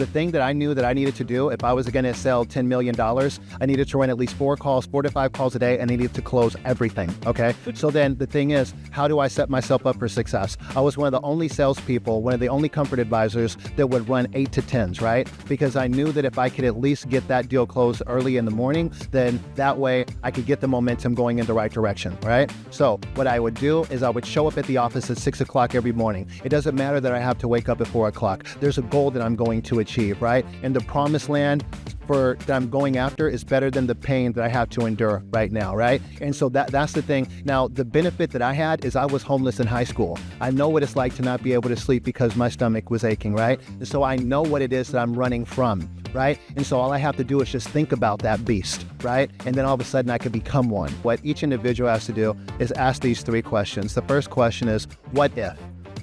the thing that I knew that I needed to do, if I was going to sell $10 million, I needed to run at least 4 to 5 calls a day, and I needed to close everything, okay? So then the thing is, how do I set myself up for success? I was one of the only salespeople, one of the only comfort advisors that would run 8 to 10s, right? Because I knew that if I could at least get that deal closed early in the morning, then that way I could get the momentum going in the right direction, right? So what I would do is I would show up at the office at 6 o'clock every morning. It doesn't matter that I have to wake up at 4 o'clock. There's a goal that I'm going to achieve, right? And the promised land that I'm going after is better than the pain that I have to endure right now, right? And so that's the thing. Now, the benefit that I had is I was homeless in high school. I know what it's like to not be able to sleep because my stomach was aching, right? And so I know what it is that I'm running from, right? And so all I have to do is just think about that beast, right? And then all of a sudden I could become one. What each individual has to do is ask these 3 questions. The first question is, what if?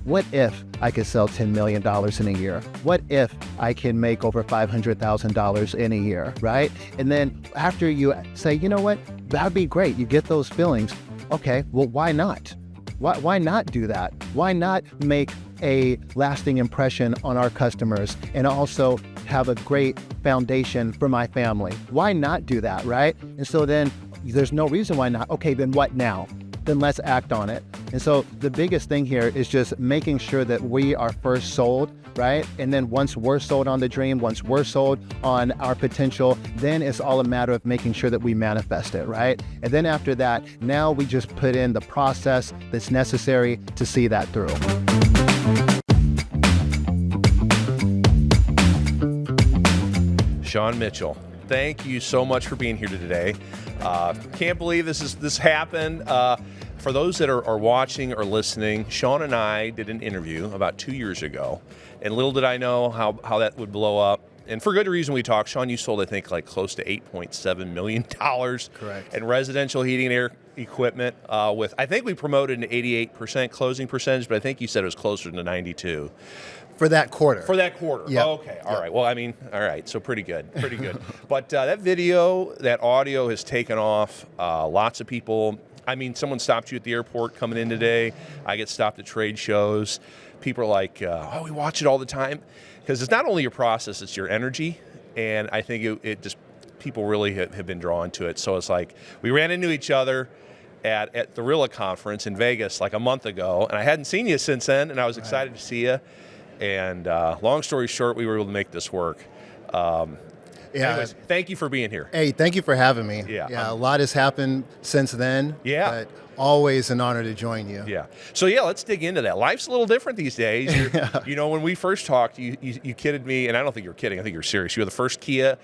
What if I could sell $10 million in a year? What if I can make over $500,000 in a year, right? And then after you say, you know what, that'd be great. You get those feelings. Okay, well, why not? Why not do that? Why not make a lasting impression on our customers and also have a great foundation for my family? Why not do that, right? And so then there's no reason why not. Okay, then what now? Then let's act on it. And so the biggest thing here is just making sure that we are first sold, right? And then once we're sold on the dream, once we're sold on our potential, then it's all a matter of making sure that we manifest it, right? And then after that, now we just put in the process that's necessary to see that through. Sean Mitchell, thank you so much for being here today. Can't believe this happened. For those that are watching or listening, Sean and I did an interview about 2 years ago, and little did I know how that would blow up. And for good reason we talked. Sean, you sold, I think, like close to $8.7 million. Correct. In residential heating and air equipment with, I think we promoted an 88% closing percentage, but I think you said it was closer to 92. For that quarter. For that quarter. Yeah. Oh, okay. All right. Well, I mean, all right. So pretty good. Pretty good. But that video, that audio has taken off. Lots of people. I mean, someone stopped you at the airport coming in today. I get stopped at trade shows. People are like, oh, we watch it all the time. Because it's not only your process, it's your energy. And I think it just, people really have been drawn to it. So it's like, we ran into each other at the RILA conference in Vegas like a month ago. And I hadn't seen you since then, and I was excited to see you. And long story short, we were able to make this work. Anyways, thank you for being here. Hey, thank you for having me. Yeah. A lot has happened since then. Yeah. But always an honor to join you. Yeah. So let's dig into that. Life's a little different these days. You know, when we first talked, you kidded me, and I don't think you're kidding. I think you're serious. You were the first Kia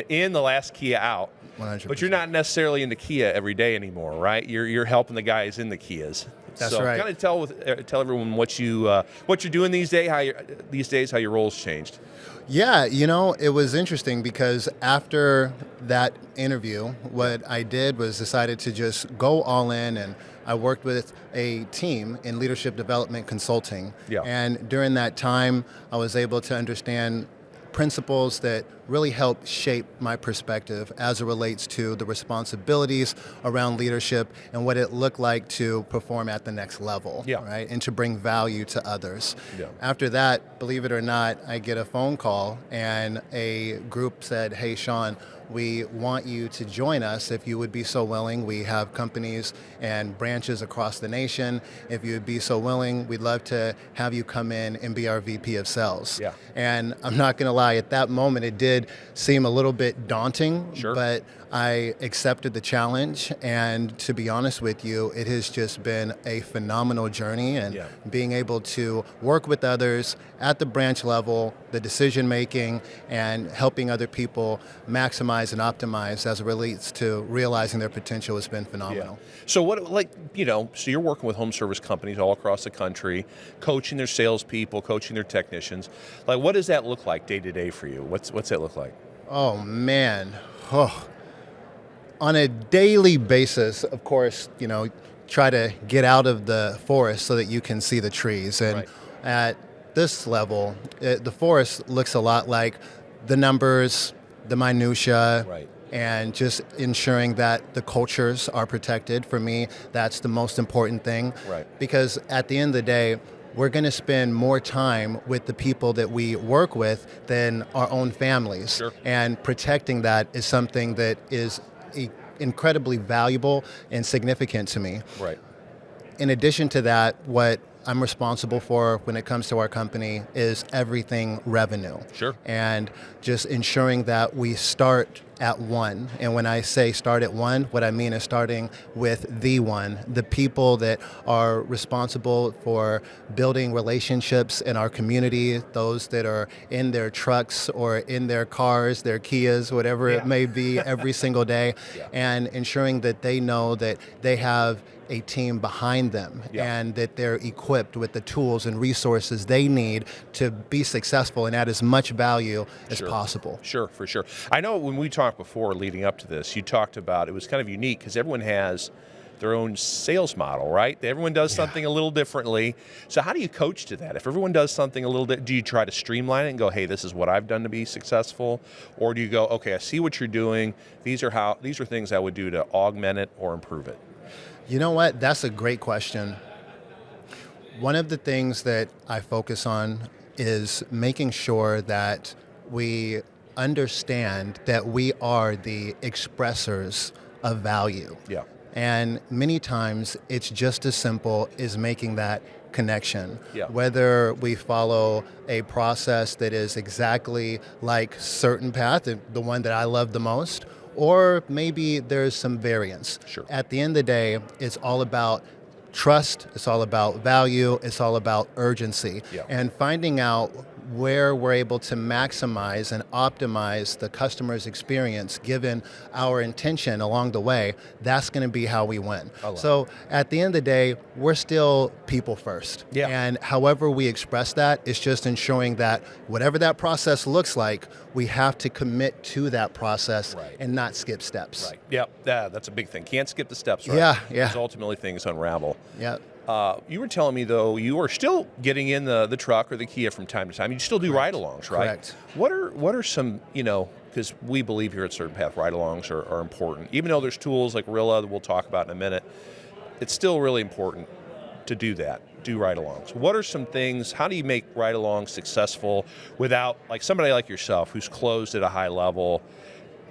in, the last Kia out. 100%. But you're not necessarily into Kia every day anymore, right? You're helping the guys in the Kias. That's so right. Kind of tell everyone what you're doing these days, how your role's changed. Yeah, you know, it was interesting because after that interview, what I did was decided to just go all in, and I worked with a team in leadership development consulting. Yeah. And during that time, I was able to understand principles that really helped shape my perspective as it relates to the responsibilities around leadership and what it looked like to perform at the next level, right? And to bring value to others. Yeah. After that, believe it or not, I get a phone call and a group said, hey, Sean, we want you to join us if you would be so willing. We have companies and branches across the nation. If you would be so willing, we'd love to have you come in and be our VP of sales. Yeah. And I'm not going to lie, at that moment, it did seem a little bit daunting, but I accepted the challenge. And to be honest with you, it has just been a phenomenal journey, and being able to work with others at the branch level, the decision making, and helping other people maximize and optimize as it relates to realizing their potential has been phenomenal. Yeah. So so you're working with home service companies all across the country, coaching their salespeople, coaching their technicians. Like, what does that look like day to day for you? What's that look like? Oh, man. On a daily basis, of course, try to get out of the forest so that you can see the trees. And at this level, the forest looks a lot like the numbers, the minutia, and just ensuring that the cultures are protected. For me, that's the most important thing. Because at the end of the day, we're going to spend more time with the people that we work with than our own families. Sure. And protecting that is something that is incredibly valuable and significant to me. Right. In addition to that, what I'm responsible for when it comes to our company is everything revenue. Sure. And just ensuring that we start at one. And when I say start at one, what I mean is starting with the one, the people that are responsible for building relationships in our community, those that are in their trucks or in their cars, their Kias, whatever it may be every single day, and ensuring that they know that they have a team behind them and that they're equipped with the tools and resources they need to be successful and add as much value as possible. Sure, for sure. I know when we talked before leading up to this, you talked about it was kind of unique because everyone has their own sales model, right? Everyone does something a little differently. So how do you coach to that? If everyone does something a little bit, do you try to streamline it and go, hey, this is what I've done to be successful? Or do you go, okay, I see what you're doing. These are things I would do to augment it or improve it? You know what? That's a great question. One of the things that I focus on is making sure that we understand that we are the expressors of value. Yeah. And many times it's just as simple as making that connection. Yeah. Whether we follow a process that is exactly like certain path, the one that I love the most, or maybe there's some variance. Sure. At the end of the day, it's all about trust, it's all about value, it's all about urgency. Yeah. And finding out where we're able to maximize and optimize the customer's experience given our intention along the way, that's going to be how we win. So at the end of the day, we're still people first. Yeah. And however we express that, it's just ensuring that whatever that process looks like, we have to commit to that process and not skip steps. Right. Yeah, that's a big thing. Can't skip the steps, right? Yeah. Because ultimately things unravel. Yeah. You were telling me, though, you are still getting in the truck or the Kia from time to time. You still do ride-alongs, right? Correct. What are some, because we believe here at Certain Path, ride-alongs are important. Even though there's tools like Rilla that we'll talk about in a minute, it's still really important to do that, do ride-alongs. What are some things, how do you make ride-alongs successful without, like somebody like yourself who's closed at a high level,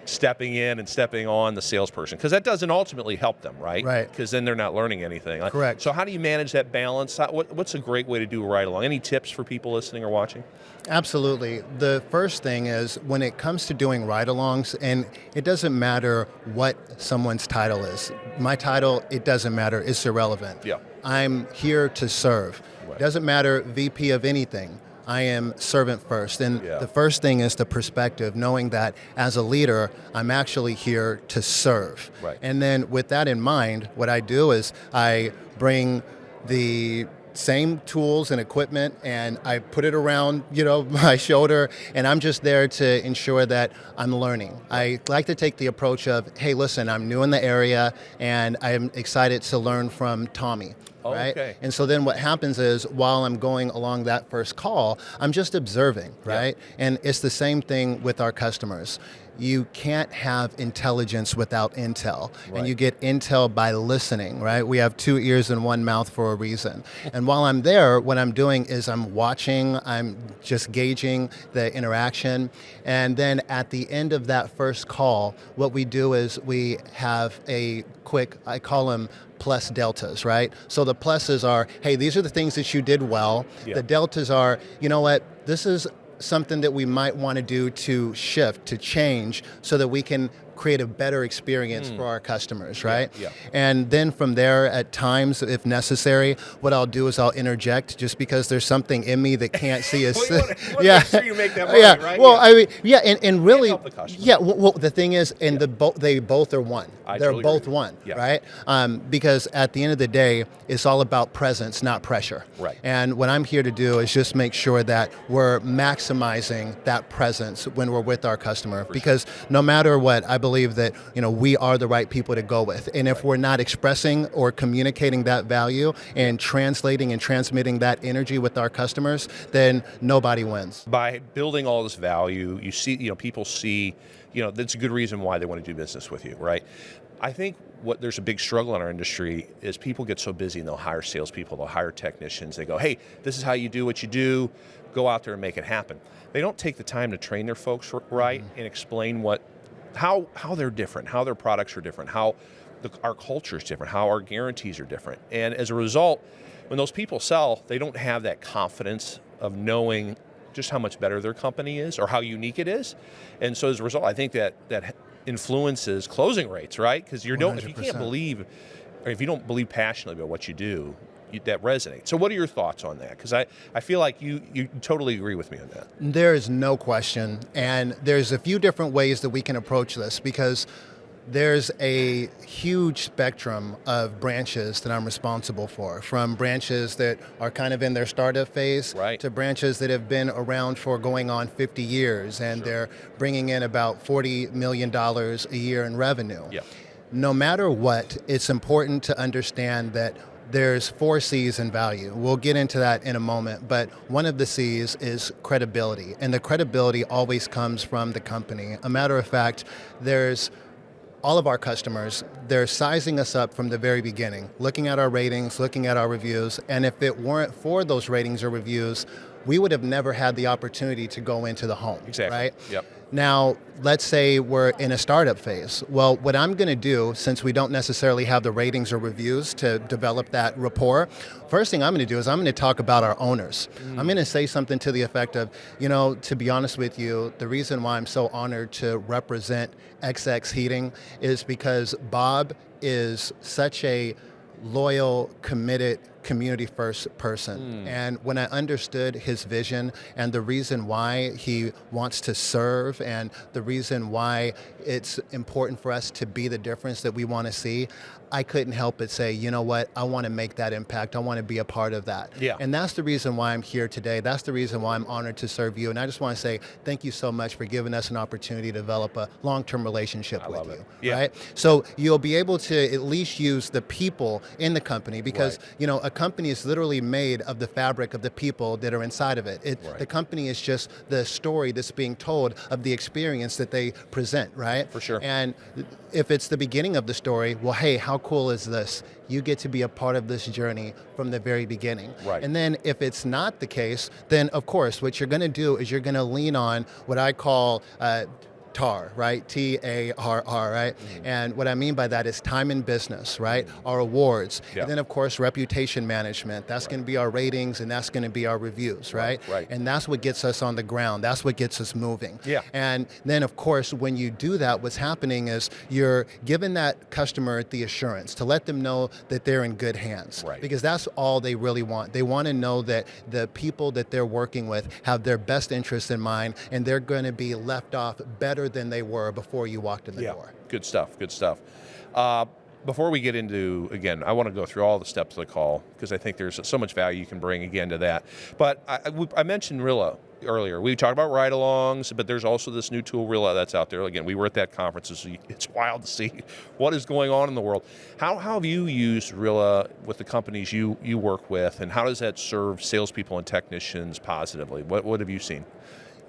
stepping in and stepping on the salesperson, because that doesn't ultimately help them, right? Right. Because then they're not learning anything. Correct. So how do you manage that balance? What's a great way to do a ride-along? Any tips for people listening or watching? Absolutely. The first thing is when it comes to doing ride-alongs, and it doesn't matter what someone's title is. My title, it doesn't matter. It's irrelevant. Yeah. I'm here to serve. Right. Doesn't matter VP of anything. I am servant first. And the first thing is the perspective, knowing that as a leader, I'm actually here to serve. Right. And then with that in mind, what I do is I bring the same tools and equipment and I put it around, my shoulder, and I'm just there to ensure that I'm learning. I like to take the approach of, hey, listen, I'm new in the area and I'm excited to learn from Tommy. Right? Okay. And so then what happens is while I'm going along that first call, I'm just observing, right? And it's the same thing with our customers. You can't have intelligence without intel. Right. And you get intel by listening, right? We have 2 ears and 1 mouth for a reason. And while I'm there, what I'm doing is I'm watching, I'm just gauging the interaction. And then at the end of that first call, what we do is we have a quick, I call them plus deltas, right? So the pluses are, hey, these are the things that you did well. Yeah. The deltas are, you know what, this is something that we might want to do to shift, to change, so that we can create a better experience for our customers, right? Yeah. And then from there, at times, if necessary, what I'll do is I'll interject just because there's something in me that can't see us. Well, you wanna make sure you make that money, right? Well, I mean, and really, help the customer. well, the thing is, and they both are one. They're totally both agree. one, Yeah. right? Because at the end of the day, it's all about presence, not pressure. Right. And what I'm here to do is just make sure that we're maximizing that presence when we're with our customer. Because no matter what, I believe that, we are the right people to go with. And if we're not expressing or communicating that value and translating and transmitting that energy with our customers, then nobody wins. By building all this value, you see, people see, that's a good reason why they want to do business with you, right? I think there's a big struggle in our industry is people get so busy and they'll hire salespeople, they'll hire technicians. They go, hey, this is how you do what you do. Go out there and make it happen. They don't take the time to train their folks right and explain how they're different, how their products are different, how our culture is different, how our guarantees are different. And as a result, when those people sell, they don't have that confidence of knowing just how much better their company is or how unique it is. And so as a result, I think that influences closing rates, right? Because if you can't believe, or if you don't believe passionately about what you do, that resonates. So what are your thoughts on that? Because I feel like you totally agree with me on that. There is no question. And there's a few different ways that we can approach this, because there's a huge spectrum of branches that I'm responsible for, from branches that are kind of in their startup phase to branches that have been around for going on 50 years and they're bringing in about $40 million a year in revenue. Yeah. No matter what, it's important to understand that there's 4 C's in value. We'll get into that in a moment, but one of the C's is credibility, and the credibility always comes from the company. A matter of fact, there's all of our customers, they're sizing us up from the very beginning, looking at our ratings, looking at our reviews, and if it weren't for those ratings or reviews, we would have never had the opportunity to go into the home, right? Yep. Now, let's say we're in a startup phase. Well, what I'm going to do, since we don't necessarily have the ratings or reviews to develop that rapport, first thing I'm going to do is I'm going to talk about our owners. I'm going to say something to the effect of, to be honest with you, the reason why I'm so honored to represent XX Heating is because Bob is such a loyal, committed, community-first person. And when I understood his vision and the reason why he wants to serve and the reason why it's important for us to be the difference that we want to see, I couldn't help but say, you know what, I want to make that impact. I want to be a part of that. Yeah. And that's the reason why I'm here today. That's the reason why I'm honored to serve you. And I just want to say thank you so much for giving us an opportunity to develop a long-term relationship with you. Yeah. Right? So you'll be able to at least use the people in the company because, a company is literally made of the fabric of the people that are inside of it. The company is just the story that's being told of the experience that they present, right? For sure. And if it's the beginning of the story, well, hey, how cool is this? You get to be a part of this journey from the very beginning. Right. And then if it's not the case, then of course, what you're going to do is you're going to lean on what I call TAR, right? T-A-R-R, right? And what I mean by that is time in business, right? Our awards. And then, of course, reputation management. That's going to be our ratings and that's going to be our reviews, right? And that's what gets us on the ground. That's what gets us moving. And then, of course, when you do that, what's happening is you're giving that customer the assurance to let them know that they're in good hands. Because that's all they really want. They want to know that the people that they're working with have their best interests in mind and they're going to be left off better than they were before you walked in the door. Good stuff. Before we get into, again, I want to go through all the steps of the call because I think there's so much value you can bring again to that. But I mentioned Rilla earlier. We talked about ride-alongs, but there's also this new tool, Rilla, that's out there. Again, we were at that conference, so it's wild to see what is going on in the world. How have you used Rilla with the companies you work with, and how does that serve salespeople and technicians positively? What have you seen?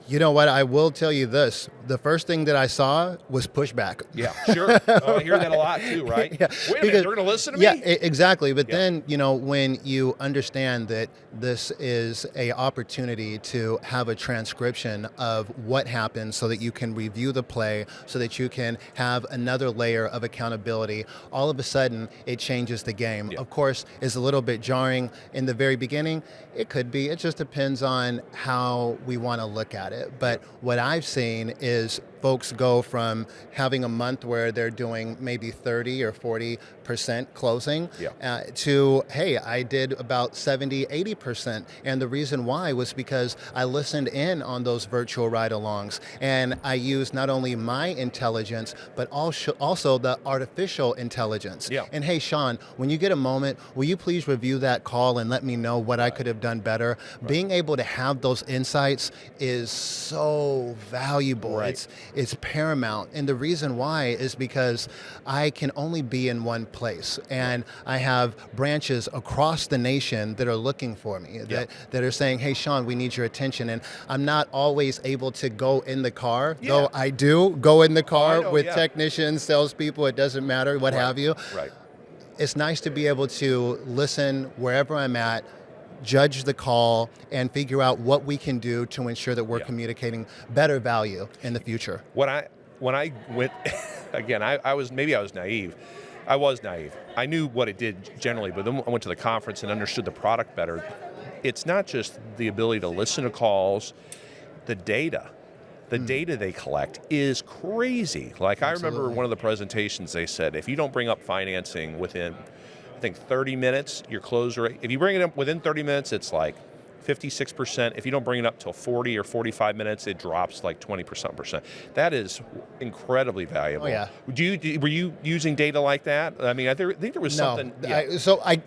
You know what? I will tell you this. The first thing that I saw was pushback. Yeah, sure. I hear that a lot too, right? Wait a minute, they're going to listen to me? Yeah, exactly. But then, when you understand that this is a opportunity to have a transcription of what happened so that you can review the play, so that you can have another layer of accountability, all of a sudden it changes the game. Of course, it's a little bit jarring in the very beginning. It could be. It just depends on how we want to look at it. But what I've seen is folks go from having a month where they're doing maybe 30 or 40% closing to, hey, I did about 70, 80%. And the reason why was because I listened in on those virtual ride-alongs. And I used not only my intelligence, but also the artificial intelligence. And hey, Sean, when you get a moment, will you please review that call and let me know what I could have done better? Being able to have those insights is so valuable. is paramount. And the reason why is because I can only be in one place. And I have branches across the nation that are looking for me, that are saying, hey, Sean, we need your attention. And I'm not always able to go in the car, though I do go in the car with technicians, salespeople, it doesn't matter, what have you. Right. It's nice to be able to listen wherever I'm at, judge the call, and figure out what we can do to ensure that we're communicating better value in the future. When I went, again, I was naive. I was naive. I knew what it did generally, but then I went to the conference and understood the product better. It's not just the ability to listen to calls, the data. The data they collect is crazy. Like I remember one of the presentations, they said, if you don't bring up financing within, I think 30 minutes, your close rate, if you bring it up within 30 minutes, it's like 56%. If you don't bring it up till 40 or 45 minutes, it drops like 20%. That is incredibly valuable. Oh, yeah. Were you using data like that? I mean, I think there was something.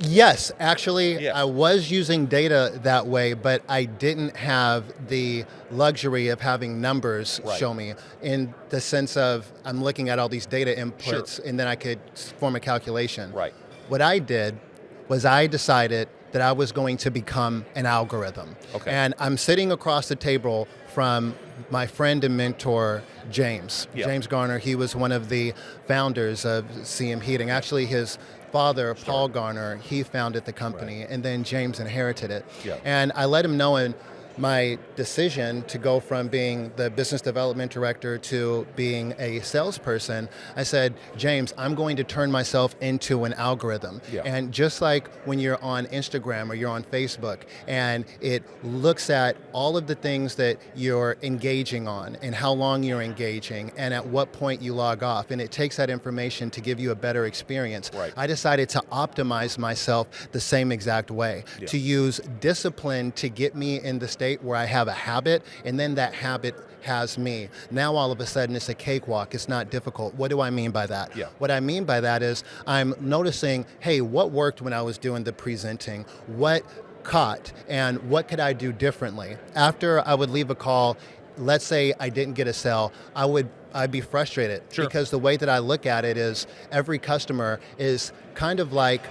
Yes, actually, I was using data that way, but I didn't have the luxury of having numbers show me, in the sense of I'm looking at all these data inputs and then I could form a calculation. Right. What I did was I decided that I was going to become an algorithm. Okay. And I'm sitting across the table from my friend and mentor, James. James Garner, he was one of the founders of CM Heating. Actually, his father, Paul Garner, he founded the company, and then James inherited it. And I let him know in my decision to go from being the business development director to being a salesperson, I said, James, I'm going to turn myself into an algorithm. And just like when you're on Instagram or you're on Facebook and it looks at all of the things that you're engaging on and how long you're engaging and at what point you log off, and it takes that information to give you a better experience. I decided to optimize myself the same exact way, to use discipline to get me in the state where I have a habit, and then that habit has me. Now all of a sudden it's a cakewalk, it's not difficult. What do I mean by that? What I mean by that is I'm noticing, hey, what worked when I was doing the presenting? What caught, and what could I do differently? After I would leave a call, let's say I didn't get a sale, I'd be frustrated because the way that I look at it is every customer is kind of like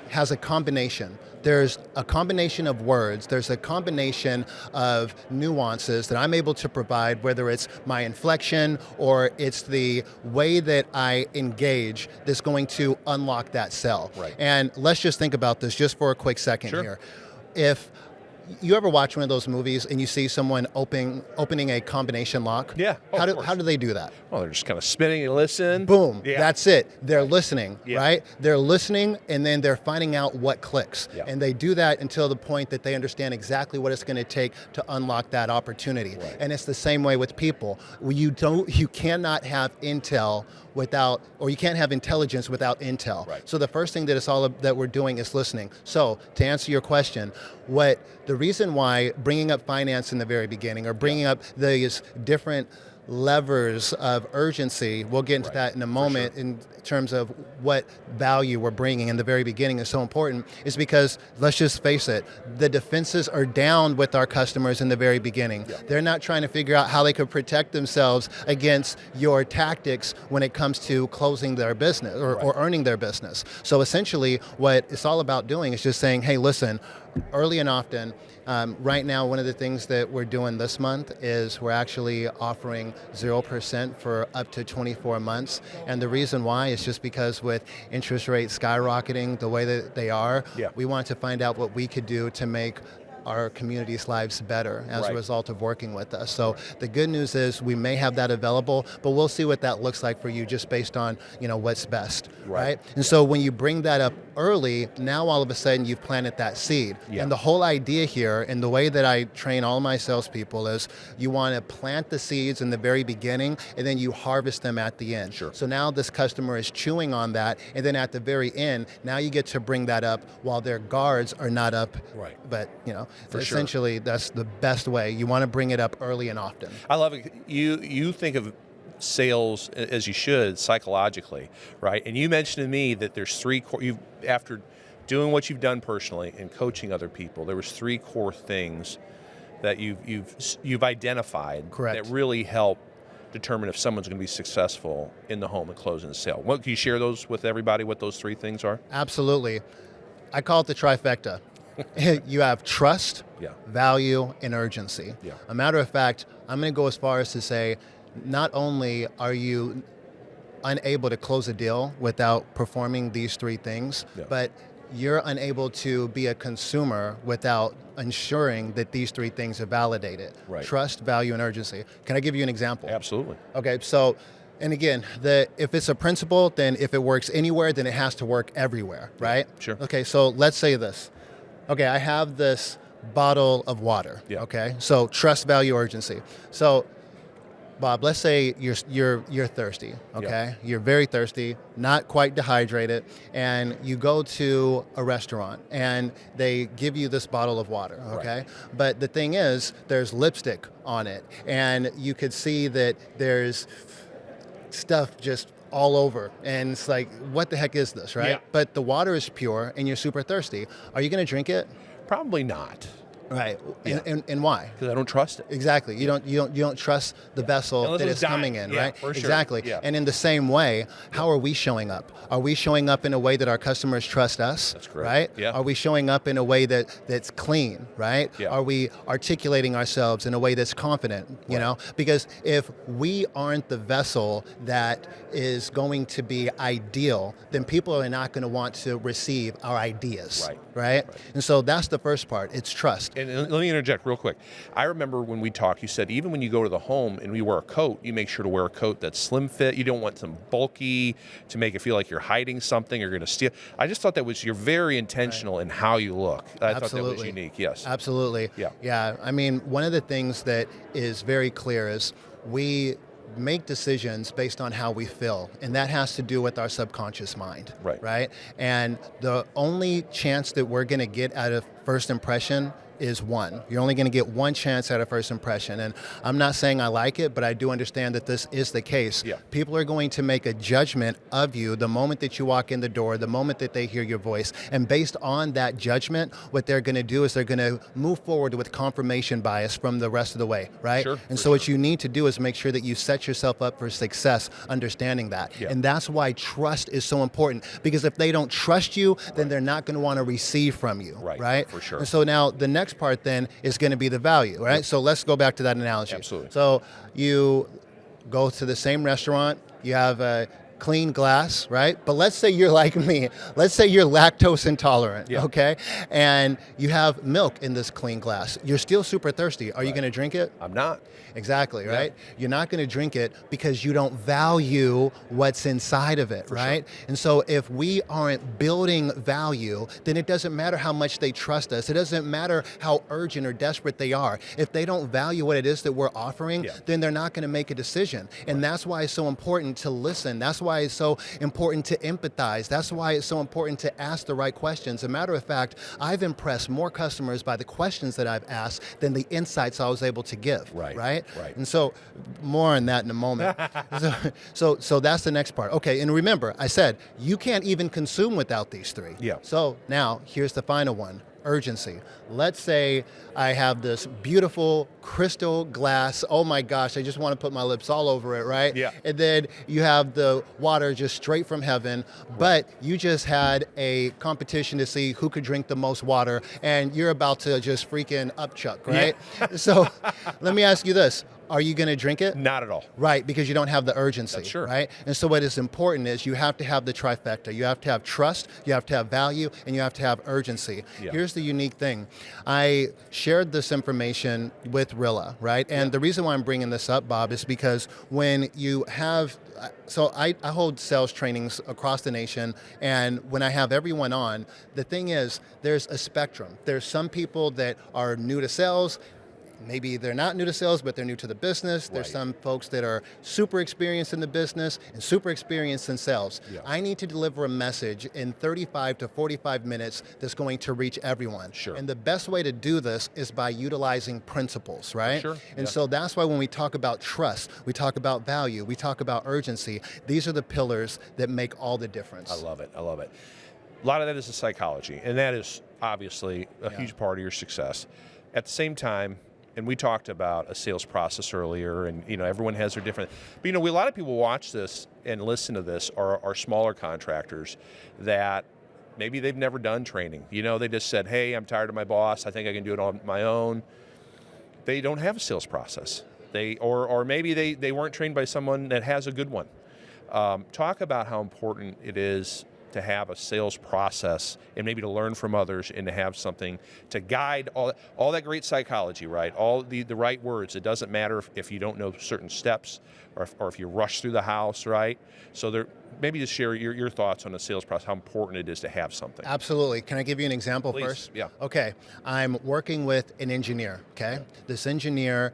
has a combination. There's a combination of words, there's a combination of nuances that I'm able to provide, whether it's my inflection or it's the way that I engage that's going to unlock that sell. And let's just think about this just for a quick second here. If you ever watch one of those movies and you see someone opening a combination lock? How do they do that? Well, they're just kind of spinning and listen. Boom. That's it. They're listening, right? They're listening, and then they're finding out what clicks. And they do that until the point that they understand exactly what it's going to take to unlock that opportunity. And it's the same way with people. You cannot have intel without, or you can't have intelligence without intel. So the first thing that we're doing is listening. So to answer your question, the reason why bringing up finance in the very beginning, or bringing up these different levers of urgency, we'll get into that in a moment in terms of what value we're bringing in the very beginning is so important, is because, let's just face it, the defenses are down with our customers in the very beginning. They're not trying to figure out how they could protect themselves against your tactics when it comes to closing their business or earning their business. So essentially what it's all about doing is just saying, hey, listen, early and often. Right now, one of the things that we're doing this month is we're actually offering 0% for up to 24 months. And the reason why is just because with interest rates skyrocketing the way that they are, we want to find out what we could do to make our community's lives better as a result of working with us. So the good news is we may have that available, but we'll see what that looks like for you just based on, what's best, right? And so when you bring that up early, now all of a sudden you've planted that seed. And the whole idea here, and the way that I train all my salespeople, is you want to plant the seeds in the very beginning, and then you harvest them at the end. So now this customer is chewing on that, and then at the very end, now you get to bring that up while their guards are not up. But, essentially, that's the best way. You want to bring it up early and often. I love it. You think of sales, as you should, psychologically, right? And you mentioned to me that there's three core, after doing what you've done personally and coaching other people, there was three core things that you've identified that really help determine if someone's going to be successful in the home and closing the sale. What can you share those with everybody? What those three things are? Absolutely. I call it the trifecta. You have trust, Yeah. value, and urgency. Yeah. A matter of fact, I'm going to go as far as to say, not only are you unable to close a deal without performing these three things, Yeah. but you're unable to be a consumer without ensuring that these three things are validated. Right. Trust, value, and urgency. Can I give you an example? Absolutely. Okay, so, and again, if it's a principle, then if it works anywhere, then it has to work everywhere, right? Sure. Okay, so let's say this. Okay, I have this bottle of water. Yeah. Okay, so trust, value, urgency. So, Bob, let's say you're thirsty. Okay, Yeah. You're very thirsty, not quite dehydrated, and you go to a restaurant and they give you this bottle of water. Okay, but the thing is, there's lipstick on it, and you could see that there's stuff just all over, and it's like, what the heck is this, right? Yeah. But the water is pure, and you're super thirsty. Are you going to drink it? Probably not, Right. Yeah. And why? because I don't trust it. Exactly. You don't trust the vessel Unless that it's it's coming dying. in, Yeah, right? for sure. Exactly. Yeah. And in the same way, how are we showing up? Are we showing up in a way that our customers trust us? That's correct. Right? Yeah. Are we showing up in a way that's clean, right? Yeah. Are we articulating ourselves in a way that's confident, you know? Because if we aren't the vessel that is going to be ideal, then people are not going to want to receive our ideas. Right? And so that's the first part. It's trust. And let me interject real quick. I remember when we talked, you said even when you go to the home and we wear a coat, you make sure to wear a coat that's slim fit. You don't want some bulky to make it feel like you're hiding something or going to steal. I just thought you're very intentional in how you look. I thought that was unique. Yes. Absolutely. Yeah. Yeah. I mean, one of the things that is very clear is we make decisions based on how we feel, and that has to do with our subconscious mind. Right? And the only chance that we're going to get out of first impression is one. You're only going to get one chance at a first impression. And I'm not saying I like it, but I do understand that this is the case. Yeah. People are going to make a judgment of you the moment that you walk in the door, the moment that they hear your voice. And based on that judgment, what they're going to do is they're going to move forward with confirmation bias from the rest of the way, right? Sure, and so what you need to do is make sure that you set yourself up for success, understanding that. Yeah. And that's why trust is so important, because if they don't trust you, then they're not going to want to receive from you, right? For sure. And so now the next part then is going to be the value, right? So let's go back to that analogy. Absolutely. So you go to the same restaurant, you have a clean glass, right? But let's say you're like me. Let's say you're lactose intolerant, okay? And you have milk in this clean glass. You're still super thirsty. Are you going to drink it? I'm not. Exactly, right? You're not going to drink it because you don't value what's inside of it, right? And so if we aren't building value, then it doesn't matter how much they trust us. It doesn't matter how urgent or desperate they are. If they don't value what it is that we're offering, then they're not going to make a decision. And that's why it's so important to listen. That's why it's so important to empathize. That's why it's so important to ask the right questions. As a matter of fact, I've impressed more customers by the questions that I've asked than the insights I was able to give, right? And so more on that in a moment. so that's the next part. Okay, and remember, I said you can't even consume without these three. So now here's the final one. Urgency. Let's say I have this beautiful crystal glass. Oh my gosh, I just want to put my lips all over it, right? And then you have the water just straight from heaven, but you just had a competition to see who could drink the most water, and you're about to just freaking upchuck, right? So let me ask you this. Are you going to drink it? Not at all. Right, because you don't have the urgency, That's sure. right? And so what is important is you have to have the trifecta. You have to have trust, you have to have value, and you have to have urgency. Here's the unique thing. I shared this information with Rilla, right? And the reason why I'm bringing this up, Bob, is because when you have, so I hold sales trainings across the nation, and when I have everyone on, the thing is there's a spectrum. There's some people that are new to sales. Maybe they're not new to sales, but they're new to the business. There's some folks that are super experienced in the business and super experienced in sales. I need to deliver a message in 35 to 45 minutes that's going to reach everyone. And the best way to do this is by utilizing principles, right? And so that's why when we talk about trust, we talk about value, we talk about urgency. These are the pillars that make all the difference. I love it. I love it. A lot of that is the psychology, and that is obviously a huge part of your success. At the same time, and we talked about a sales process earlier, and everyone has their different. But a lot of people watch this and listen to this are smaller contractors that maybe they've never done training. They just said, "Hey, I'm tired of my boss. I think I can do it on my own." They don't have a sales process. Or maybe they weren't trained by someone that has a good one. Talk about how important it is to have a sales process and maybe to learn from others and to have something to guide all that great psychology, right? All the right words. It doesn't matter if you don't know certain steps or if you rush through the house, right? So maybe just share your thoughts on the sales process, how important it is to have something. Absolutely. Can I give you an example Please. first? Yeah. Okay. I'm working with an engineer, okay? This engineer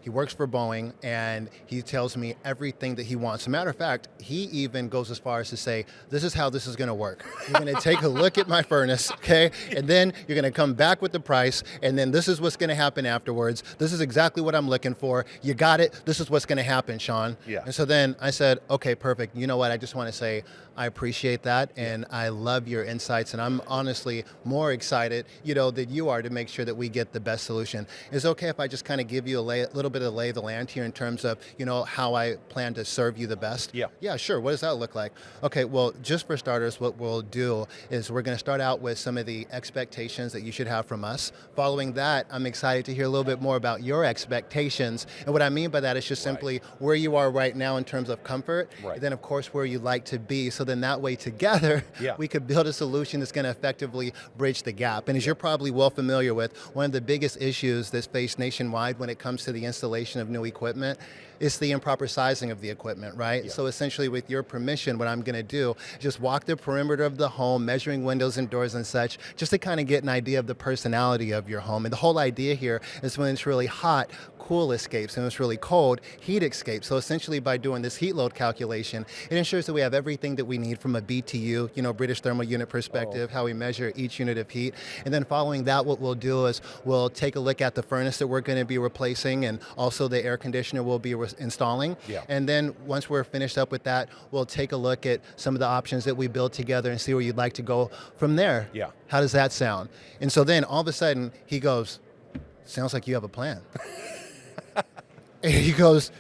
he works for Boeing, and he tells me everything that he wants. As a matter of fact, he even goes as far as to say, this is how this is going to work. You're going to take a look at my furnace, okay? And then you're going to come back with the price, and then this is what's going to happen afterwards. This is exactly what I'm looking for. You got it. This is what's going to happen, Sean. Yeah. And so then I said, okay, perfect. You know what? I just want to say I appreciate that, and I love your insights, and I'm honestly more excited, than you are to make sure that we get the best solution. Is it okay if I just kind of give you a little bit of lay of the land here in terms of, how I plan to serve you the best? Yeah. Yeah, sure. What does that look like? Okay, well, just for starters, what we'll do is we're going to start out with some of the expectations that you should have from us. Following that, I'm excited to hear a little bit more about your expectations. And what I mean by that is just simply where you are right now in terms of comfort, and then, of course, where you'd like to be. So then that way together, we could build a solution that's going to effectively bridge the gap. And as you're probably well familiar with, one of the biggest issues that's faced nationwide when it comes to the installation of new equipment is the improper sizing of the equipment, right? Yeah. So essentially, with your permission, what I'm going to do is just walk the perimeter of the home, measuring windows and doors and such, just to kind of get an idea of the personality of your home. And the whole idea here is when it's really hot, cool escapes, and when it's really cold, heat escapes. So essentially, by doing this heat load calculation, it ensures that we have everything that we need from a BTU, British Thermal Unit perspective, how we measure each unit of heat. And then following that, what we'll do is we'll take a look at the furnace that we're going to be replacing, and also the air conditioner we'll be installing. Yeah. And then once we're finished up with that, we'll take a look at some of the options that we build together and see where you'd like to go from there. Yeah. How does that sound? And so then all of a sudden he goes, sounds like you have a plan. And he goes,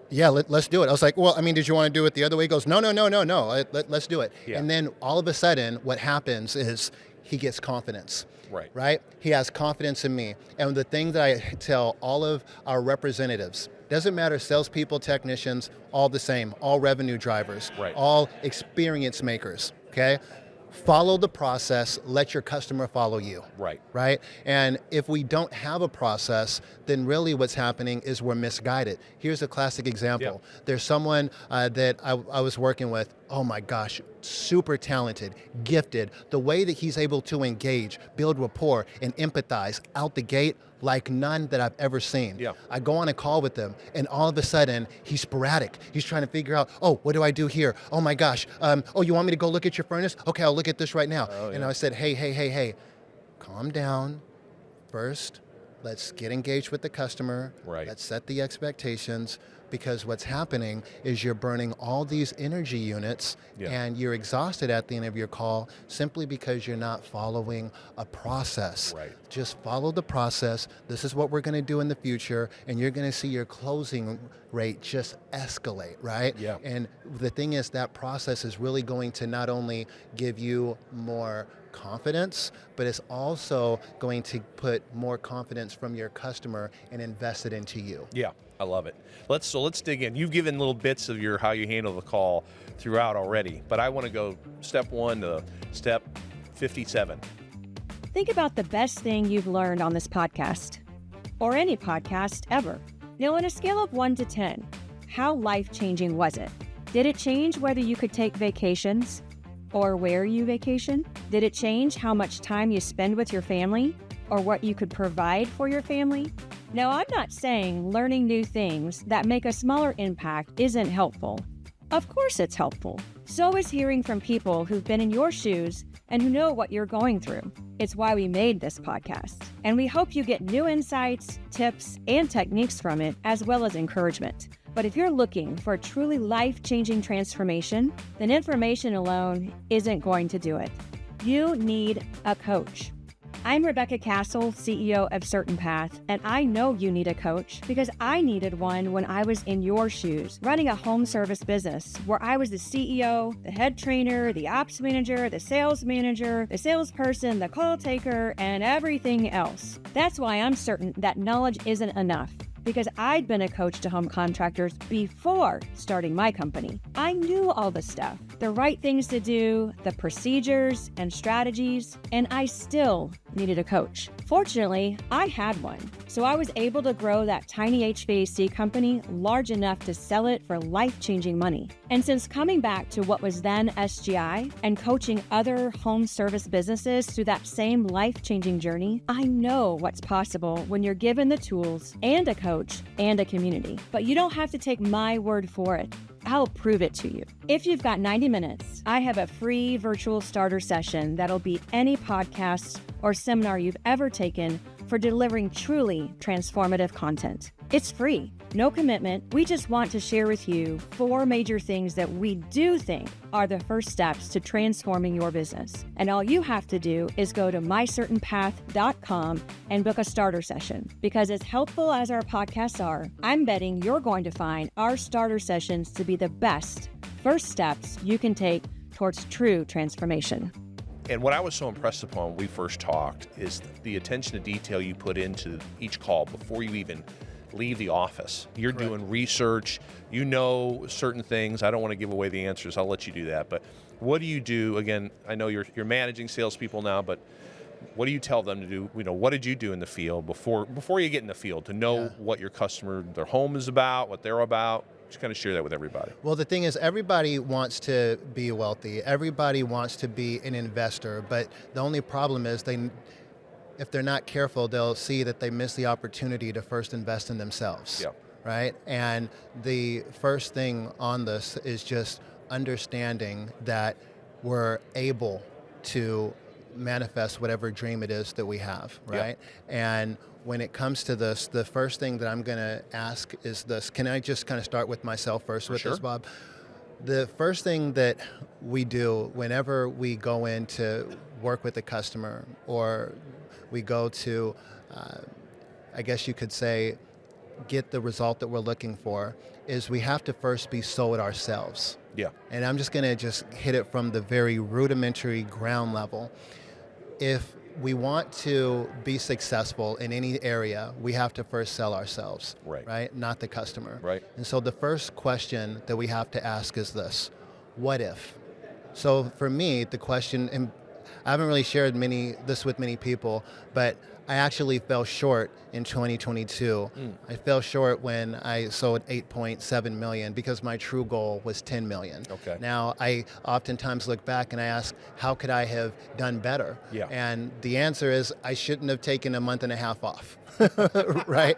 yeah, let's do it. I was like, well, did you want to do it the other way? He goes, no, let's do it. Yeah. And then all of a sudden what happens is he gets confidence. Right. He has confidence in me. And the thing that I tell all of our representatives, doesn't matter, salespeople, technicians, all the same, all revenue drivers, all experience makers, okay? Follow the process, let your customer follow you. Right? And if we don't have a process, then really what's happening is we're misguided. Here's a classic example. Yeah. There's someone that I was working with, oh my gosh, super talented, gifted. The way that he's able to engage, build rapport, and empathize out the gate like none that I've ever seen. Yeah. I go on a call with him, and all of a sudden, he's sporadic. He's trying to figure out, oh, what do I do here? Oh my gosh, oh, you want me to go look at your furnace? Okay, I'll look at this right now. Oh, yeah. And I said, hey, calm down. First, let's get engaged with the customer. Let's set the expectations, because what's happening is you're burning all these energy units and you're exhausted at the end of your call simply because you're not following a process. Just follow the process. This is what we're going to do in the future, and you're going to see your closing rate just escalate, right? Yeah. And the thing is, that process is really going to not only give you more confidence, but it's also going to put more confidence from your customer and invest it into you. Yeah, I love it. Let's dig in. You've given little bits of how you handle the call throughout already, but I want to go step 1 to step 57. Think about the best thing you've learned on this podcast, or any podcast ever. Now, on a scale of 1 to 10, how life-changing was it? Did it change whether you could take vacations or where you vacation? Did it change how much time you spend with your family or what you could provide for your family? Now, I'm not saying learning new things that make a smaller impact isn't helpful. Of course it's helpful. So is hearing from people who've been in your shoes and who know what you're going through. It's why we made this podcast. And we hope you get new insights, tips, and techniques from it, as well as encouragement. But if you're looking for a truly life-changing transformation, then information alone isn't going to do it. You need a coach. I'm Rebecca Castle, CEO of Certain Path, and I know you need a coach because I needed one when I was in your shoes, running a home service business where I was the CEO, the head trainer, the ops manager, the salesperson, the call taker, and everything else. That's why I'm certain that knowledge isn't enough, because I'd been a coach to home contractors before starting my company. I knew all the stuff, the right things to do, the procedures and strategies, and I still needed a coach. Fortunately, I had one, so I was able to grow that tiny HVAC company large enough to sell it for life-changing money. And since coming back to what was then SGI and coaching other home service businesses through that same life-changing journey, I know what's possible when you're given the tools and a coach and a community. But you don't have to take my word for it. I'll prove it to you. If you've got 90 minutes, I have a free virtual starter session that'll beat any podcast or seminar you've ever taken for delivering truly transformative content. It's free, no commitment. We just want to share with you 4 major things that we do think are the first steps to transforming your business. And all you have to do is go to mycertainpath.com and book a starter session. Because as helpful as our podcasts are, I'm betting you're going to find our starter sessions to be the best first steps you can take towards true transformation. And what I was so impressed upon when we first talked is the attention to detail you put into each call before you even leave the office. You're Correct. doing research, you know certain things. I don't want to give away the answers. I'll let you do that. But what do you do? Again, I know you're managing salespeople now, but what do you tell them to do? You know, what did you do in the field before you get in the field to know what your customer, their home is about, what they're about? Just kind of share that with everybody. Well, the thing is, everybody wants to be wealthy. Everybody wants to be an investor, but the only problem is if they're not careful, they'll see that they miss the opportunity to first invest in themselves. Yeah. Right? And the first thing on this is just understanding that we're able to manifest whatever dream it is that we have, right? And when it comes to this, the first thing that I'm going to ask is this. Can I just kind of start with myself first with this, Bob? The first thing that we do whenever we go in to work with a customer, or we go to, I guess you could say, get the result that we're looking for, is we have to first be sold ourselves. Yeah. And I'm just going to hit it from the very rudimentary ground level. If we want to be successful in any area, we have to first sell ourselves, right? Not the customer. Right. And so the first question that we have to ask is this: what if? So for me, the question, and I haven't really shared this with many people, but I actually fell short in 2022. I fell short when I sold 8.7 million because my true goal was 10 million. Okay. Now, I oftentimes look back and I ask, how could I have done better? Yeah. And the answer is, I shouldn't have taken a month and a half off. Right?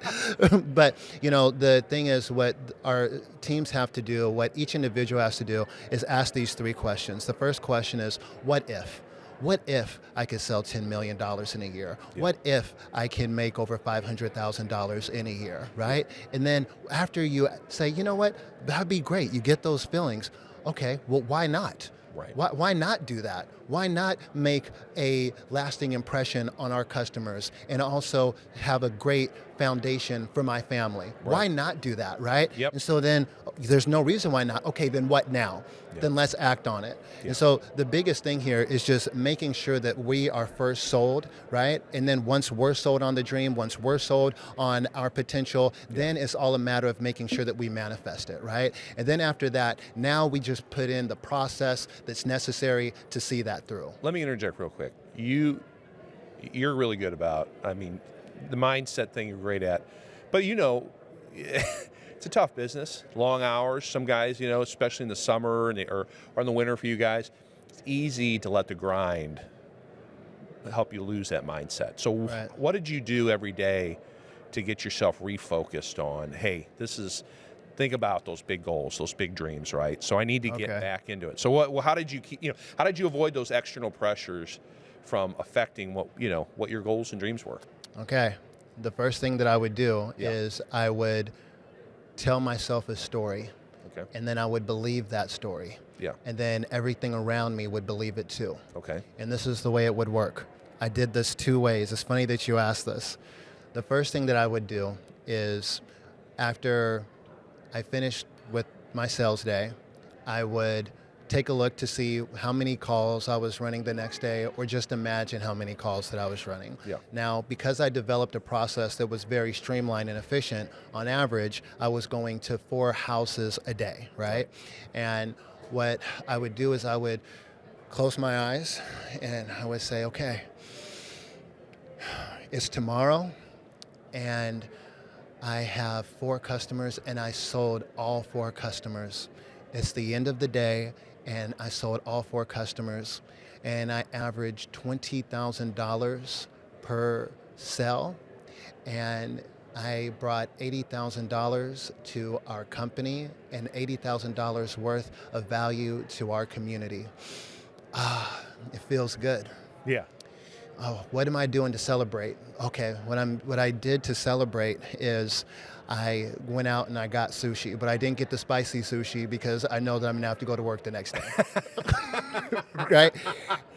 But, you know, the thing is, what our teams have to do, what each individual has to do, is ask these 3 questions. The first question is, what if? What if I could sell $10 million in a year? Yeah. What if I can make over $500,000 in a year, right? And then after you say, you know what, that'd be great, you get those feelings, okay, well, why not? Right. Why not do that? Why not make a lasting impression on our customers and also have a great foundation for my family? Right. Why not do that, right? Yep. And so then there's no reason why not. Okay, then what now? Yeah. Then let's act on it. Yeah. And so the biggest thing here is just making sure that we are first sold, right? And then once we're sold on the dream, once we're sold on our potential, then it's all a matter of making sure that we manifest it, right? And then after that, now we just put in the process that's necessary to see that through. Let me interject real quick. You're really good about, I mean, the mindset thing you're great at, but you know, it's a tough business, long hours. Some guys, you know, especially in the summer or in the winter for you guys, it's easy to let the grind help you lose that mindset. So what did you do every day to get yourself refocused on, hey, think about those big goals, those big dreams, right? So I need to get back into it. So how did you avoid those external pressures from affecting what your goals and dreams were? Okay. The first thing that I would do is I would tell myself a story. Okay. And then I would believe that story. Yeah. And then everything around me would believe it too. Okay. And this is the way it would work. I did this 2 ways. It's funny that you asked this. The first thing that I would do is after I finished with my sales day, I would take a look to see how many calls I was running the next day, or just imagine how many calls that I was running. Yeah. Now, because I developed a process that was very streamlined and efficient, on average, I was going to 4 houses a day, right? And what I would do is I would close my eyes and I would say, okay, it's tomorrow and I have 4 customers and I sold all 4 customers. It's the end of the day and I sold all 4 customers and I averaged $20,000 per sale, and I brought $80,000 to our company and $80,000 worth of value to our community. It feels good. Yeah. Oh, what am I doing to celebrate? Okay, what I did to celebrate is I went out and I got sushi, but I didn't get the spicy sushi because I know that I'm gonna have to go to work the next day. Right?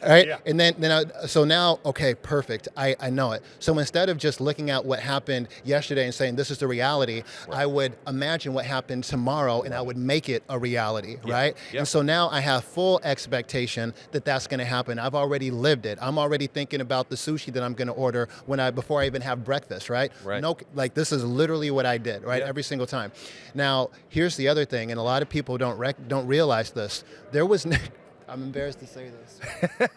Yeah. And so now, okay, perfect. I know it. So instead of just looking at what happened yesterday and saying this is the reality, I would imagine what happened tomorrow and I would make it a reality, right? Yeah. And so now I have full expectation that that's going to happen. I've already lived it. I'm already thinking about the sushi that I'm going to order before I even have breakfast, right? Right. No, like this is literally what I did, right? Yeah. Every single time. Now, here's the other thing, and a lot of people don't realize this. There was I'm embarrassed to say this.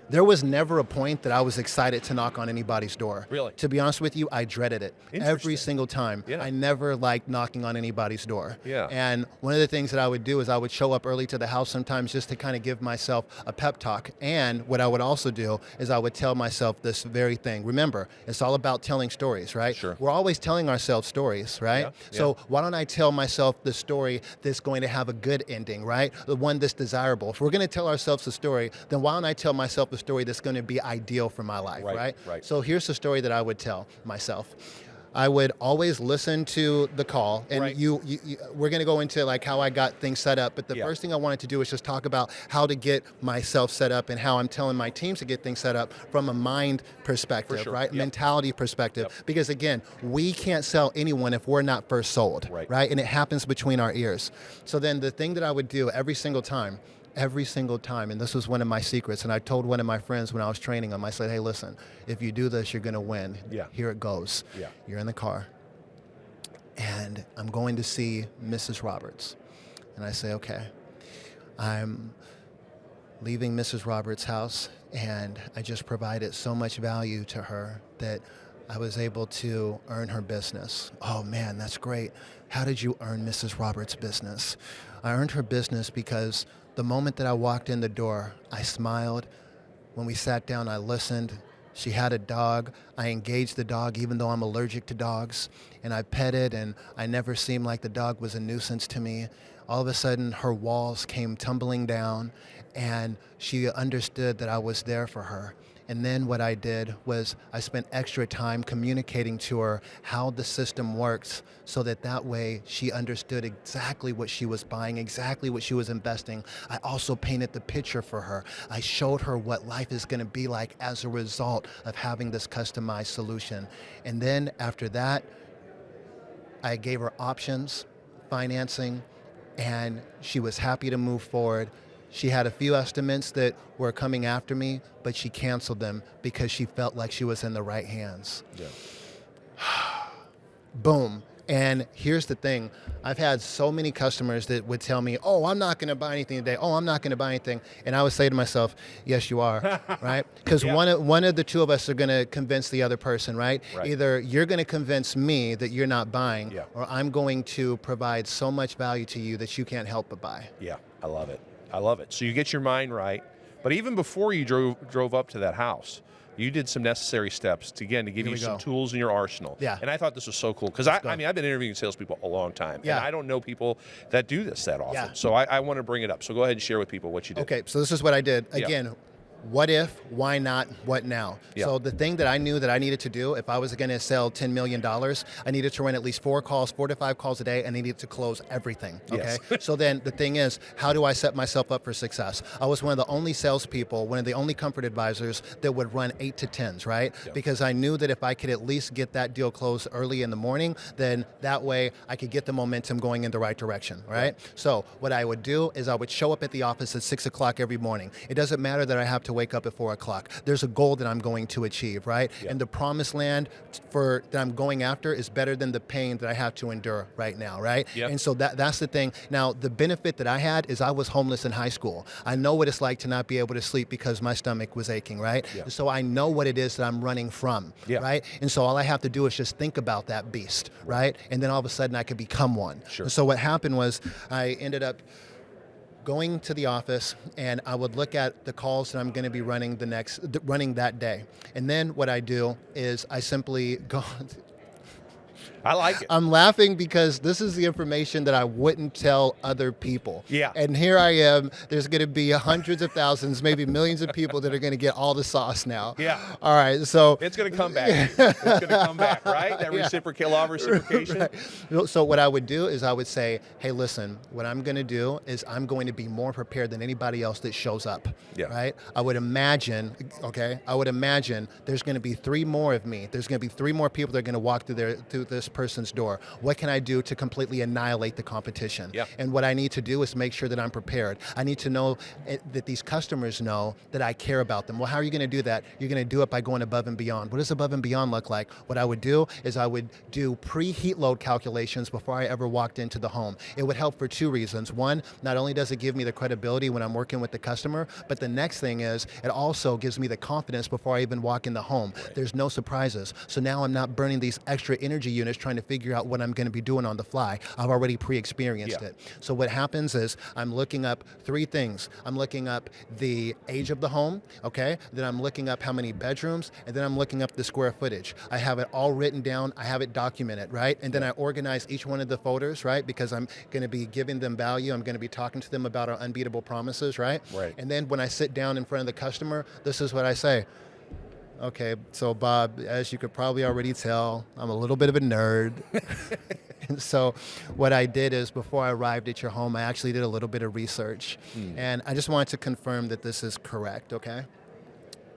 There was never a point that I was excited to knock on anybody's door. Really? To be honest with you, I dreaded it every single time. Yeah. I never liked knocking on anybody's door. Yeah. And one of the things that I would do is I would show up early to the house sometimes just to kind of give myself a pep talk. And what I would also do is I would tell myself this very thing. Remember, it's all about telling stories, right? Sure. We're always telling ourselves stories, right? Yeah. So why don't I tell myself the story that's going to have a good ending, right? The one that's desirable. If we're going to tell ourselves a story, then why don't I tell myself a story that's going to be ideal for my life, right? Right. So here's the story that I would tell myself. I would always listen to the call, and Right. we're going to go into like how I got things set up, but the Yeah. first thing I wanted to do is just talk about how to get myself set up and how I'm telling my teams to get things set up from a mind perspective, For sure. right? Yep. Mentality perspective. Yep. Because again, we can't sell anyone if we're not first sold, Right. And it happens between our ears. So then the thing that I would do every single time, and this was one of my secrets, and I told one of my friends when I was training them, I said, hey, listen, if you do this, you're going to win. Yeah. Here it goes. Yeah. You're in the car, and I'm going to see Mrs. Roberts. And I say, okay, I'm leaving Mrs. Roberts' house, and I just provided so much value to her that I was able to earn her business. Oh man, that's great. How did you earn Mrs. Roberts' business? I earned her business because the moment that I walked in the door, I smiled. When we sat down, I listened. She had a dog. I engaged the dog even though I'm allergic to dogs. And I petted, and I never seemed like the dog was a nuisance to me. All of a sudden, her walls came tumbling down, and she understood that I was there for her. And then what I did was I spent extra time communicating to her how the system works so that way she understood exactly what she was buying, exactly what she was investing. I also painted the picture for her. I showed her what life is going to be like as a result of having this customized solution. And then after that, I gave her options, financing, and she was happy to move forward. She had a few estimates that were coming after me, but she canceled them because she felt like she was in the right hands. Yeah. Boom. And here's the thing. I've had so many customers that would tell me, oh, I'm not going to buy anything today. Oh, I'm not going to buy anything. And I would say to myself, yes, you are, right? Because Yeah. one of the two of us are going to convince the other person, right? Right. Either you're going to convince me that you're not buying, Yeah. or I'm going to provide so much value to you that you can't help but buy. Yeah, I love it. I love it. So you get your mind right, but even before you drove up to that house, you did some necessary steps to give Here you we some go. tools in your arsenal. Yeah. And I thought this was so cool because I mean, I've been interviewing salespeople a long time, Yeah. and I don't know people that do this that often. Yeah. So I want to bring it up. So go ahead and share with people what you did. Okay, so this is what I did. Yeah. Again, what if, why not, what now? Yeah. So the thing that I knew that I needed to do, if I was going to sell $10 million, I needed to run at least 4 to 5 calls a day, and I needed to close everything, okay? Yes. So then the thing is, how do I set myself up for success? I was one of the only salespeople, one of the only comfort advisors that would run 8 to 10s, right? Yeah. Because I knew that if I could at least get that deal closed early in the morning, then that way I could get the momentum going in the right direction, right? So what I would do is I would show up at the office at 6 o'clock every morning. It doesn't matter that I have to wake up at 4 o'clock. There's a goal that I'm going to achieve, right? Yeah. And the promised land that I'm going after is better than the pain that I have to endure right now, right? Yep. And so that's the thing. Now, the benefit that I had is I was homeless in high school. I know what it's like to not be able to sleep because my stomach was aching, right? Yeah. So I know what it is that I'm running from, Yeah. right? And so all I have to do is just think about that beast, right? And then all of a sudden I could become one. Sure. And so what happened was I ended up going to the office, and I would look at the calls that I'm going to be running running that day. And then what I do is I simply go. I like it. I'm laughing because this is the information that I wouldn't tell other people. Yeah. And here I am. There's going to be hundreds of thousands, maybe millions of people that are going to get all the sauce now. Yeah. All right. So It's going to come back. It's going to come back, right? That law of reciprocation. Right. So what I would do is I would say, hey, listen, what I'm going to do is I'm going to be more prepared than anybody else that shows up. Yeah. Right? I would imagine there's going to be 3 more of me. There's going to be 3 more people that are going to walk through this person's door. What can I do to completely annihilate the competition? Yeah. And what I need to do is make sure that I'm prepared. I need to know that these customers know that I care about them. Well, how are you going to do that? You're going to do it by going above and beyond. What does above and beyond look like? What I would do is I would do pre-heat load calculations before I ever walked into the home. It would help for 2 reasons. One, not only does it give me the credibility when I'm working with the customer, but the next thing is it also gives me the confidence before I even walk in the home. Right. There's no surprises. So now I'm not burning these extra energy units trying to figure out what I'm going to be doing on the fly. I've already pre-experienced it. So what happens is I'm looking up 3 things. I'm looking up the age of the home, okay? Then I'm looking up how many bedrooms, and then I'm looking up the square footage. I have it all written down. I have it documented, right? And then I organize each one of the folders, right? Because I'm going to be giving them value. I'm going to be talking to them about our unbeatable promises, right? Right. And then when I sit down in front of the customer, this is what I say. Okay, so Bob, as you could probably already tell, I'm a little bit of a nerd. And so what I did is before I arrived at your home, I actually did a little bit of research. And I just wanted to confirm that this is correct, okay?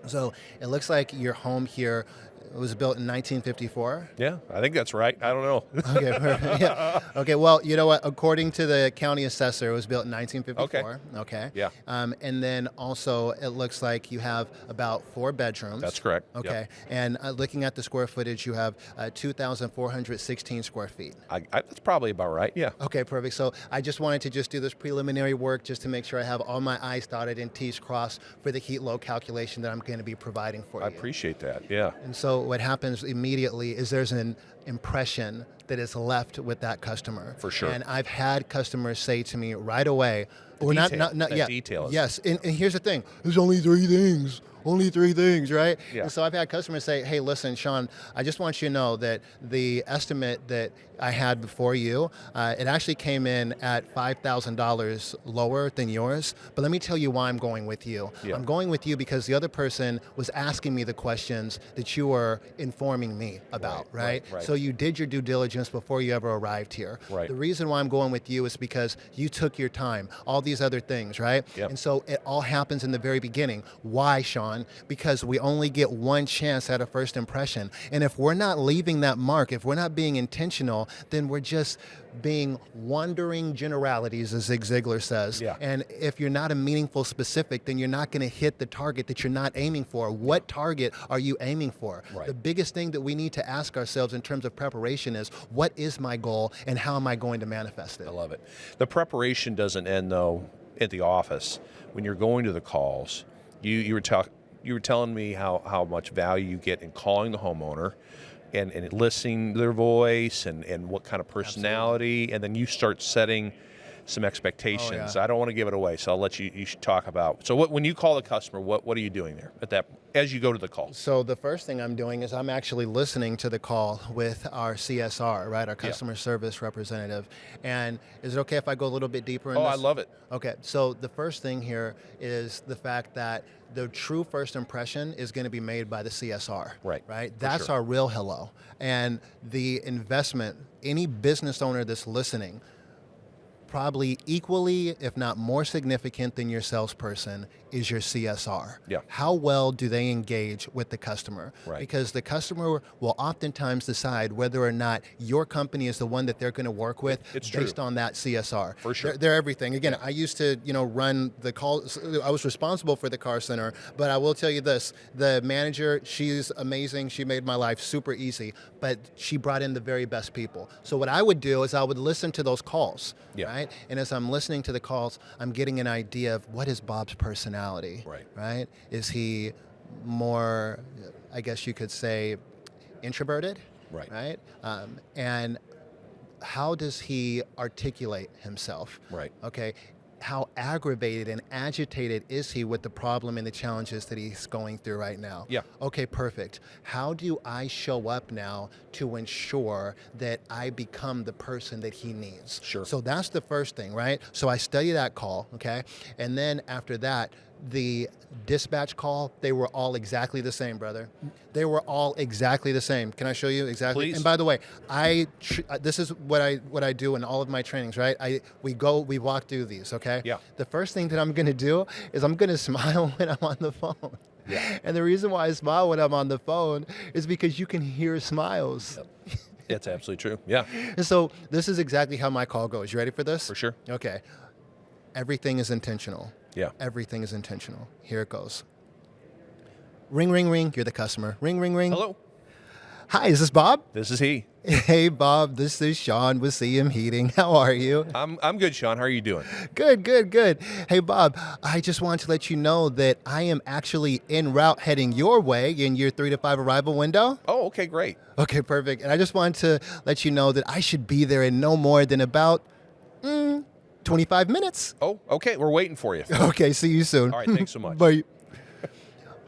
So it looks like your home here was built in 1954. Yeah, I think that's right. I don't know. Okay, perfect. Yeah. Okay, well, you know what? According to the county assessor, it was built in 1954. Okay. Yeah. And then also, it looks like you have about 4 bedrooms. That's correct. Okay. Yep. And looking at the square footage, you have 2,416 square feet. That's probably about right. Yeah. Okay, perfect. So I just wanted to just do this preliminary work just to make sure I have all my I's dotted and T's crossed for the heat load calculation that I'm going to be providing for you. I appreciate that. Yeah. And so what happens immediately is there's an impression that is left with that customer. For sure. And I've had customers say to me right away, details. Yes, and here's the thing, there's only 3 things. Only 3 things, right? Yeah. And so I've had customers say, hey, listen, Sean, I just want you to know that the estimate that I had before you, it actually came in at $5,000 lower than yours. But let me tell you why I'm going with you. Yeah. I'm going with you because the other person was asking me the questions that you were informing me about, right? Right. So you did your due diligence before you ever arrived here. Right. The reason why I'm going with you is because you took your time, all these other things, right? Yep. And so it all happens in the very beginning. Why, Sean? Because we only get one chance at a first impression. And if we're not leaving that mark, if we're not being intentional, then we're just being wandering generalities, as Zig Ziglar says. Yeah. And if you're not a meaningful specific, then you're not going to hit the target that you're not aiming for. What target are you aiming for? Right. The biggest thing that we need to ask ourselves in terms of preparation is, what is my goal and how am I going to manifest it? I love it. The preparation doesn't end, though, at the office. When you're going to the calls, you were telling me how much value you get in calling the homeowner and listening to their voice and what kind of personality, and then you start setting some expectations. Oh, yeah. I don't want to give it away, so I'll let you should talk about. So when you call the customer, what are you doing there as you go to the call? So the first thing I'm doing is I'm actually listening to the call with our CSR, right, our customer service representative. And is it okay if I go a little bit deeper in this? I love it. Okay, so the first thing here is the fact that the true first impression is going to be made by the CSR. Right. That's our real hello. And the investment, any business owner that's listening, probably equally, if not more significant than your salesperson, is your CSR. Yeah. How well do they engage with the customer? Right. Because the customer will oftentimes decide whether or not your company is the one that they're going to work with based on that CSR. For sure. They're everything. Again, I used to, run the call. I was responsible for the car center, but I will tell you this: the manager, she's amazing. She made my life super easy, but she brought in the very best people. So what I would do is I would listen to those calls. Yeah. Right? And as I'm listening to the calls, I'm getting an idea of what is Bob's personality. Right? Is he more, I guess you could say, introverted? Right? And how does he articulate himself? Right. Okay. How aggravated and agitated is he with the problem and the challenges that he's going through right now? Yeah. Okay, perfect. How do I show up now to ensure that I become the person that he needs? Sure. So that's the first thing, right? So I study that call, okay? And then after that, the dispatch call, they were all exactly the same, brother. They were all exactly the same. Can I show you exactly? Please. And by the way, this is what I do in all of my trainings, right? We walk through these, okay? Yeah. The first thing that I'm going to do is I'm going to smile when I'm on the phone. Yeah. And the reason why I smile when I'm on the phone is because you can hear smiles. Yep. That's absolutely true. Yeah. And so this is exactly how my call goes. You ready for this? For sure. Okay. Everything is intentional. Yeah. Everything is intentional. Here it goes. Ring, ring, ring. You're the customer. Ring, ring, ring. Hello. Hi, is this Bob? This is he. Hey, Bob. This is Sean with CM Heating. How are you? I'm good, Sean. How are you doing? Good. Hey, Bob, I just want to let you know that I am actually en route heading your way in your 3 to 5 arrival window. Oh, okay, great. Okay, perfect. And I just wanted to let you know that I should be there in no more than about 25 minutes. Oh, okay. We're waiting for you. Okay, see you soon. All right, thanks so much. Bye.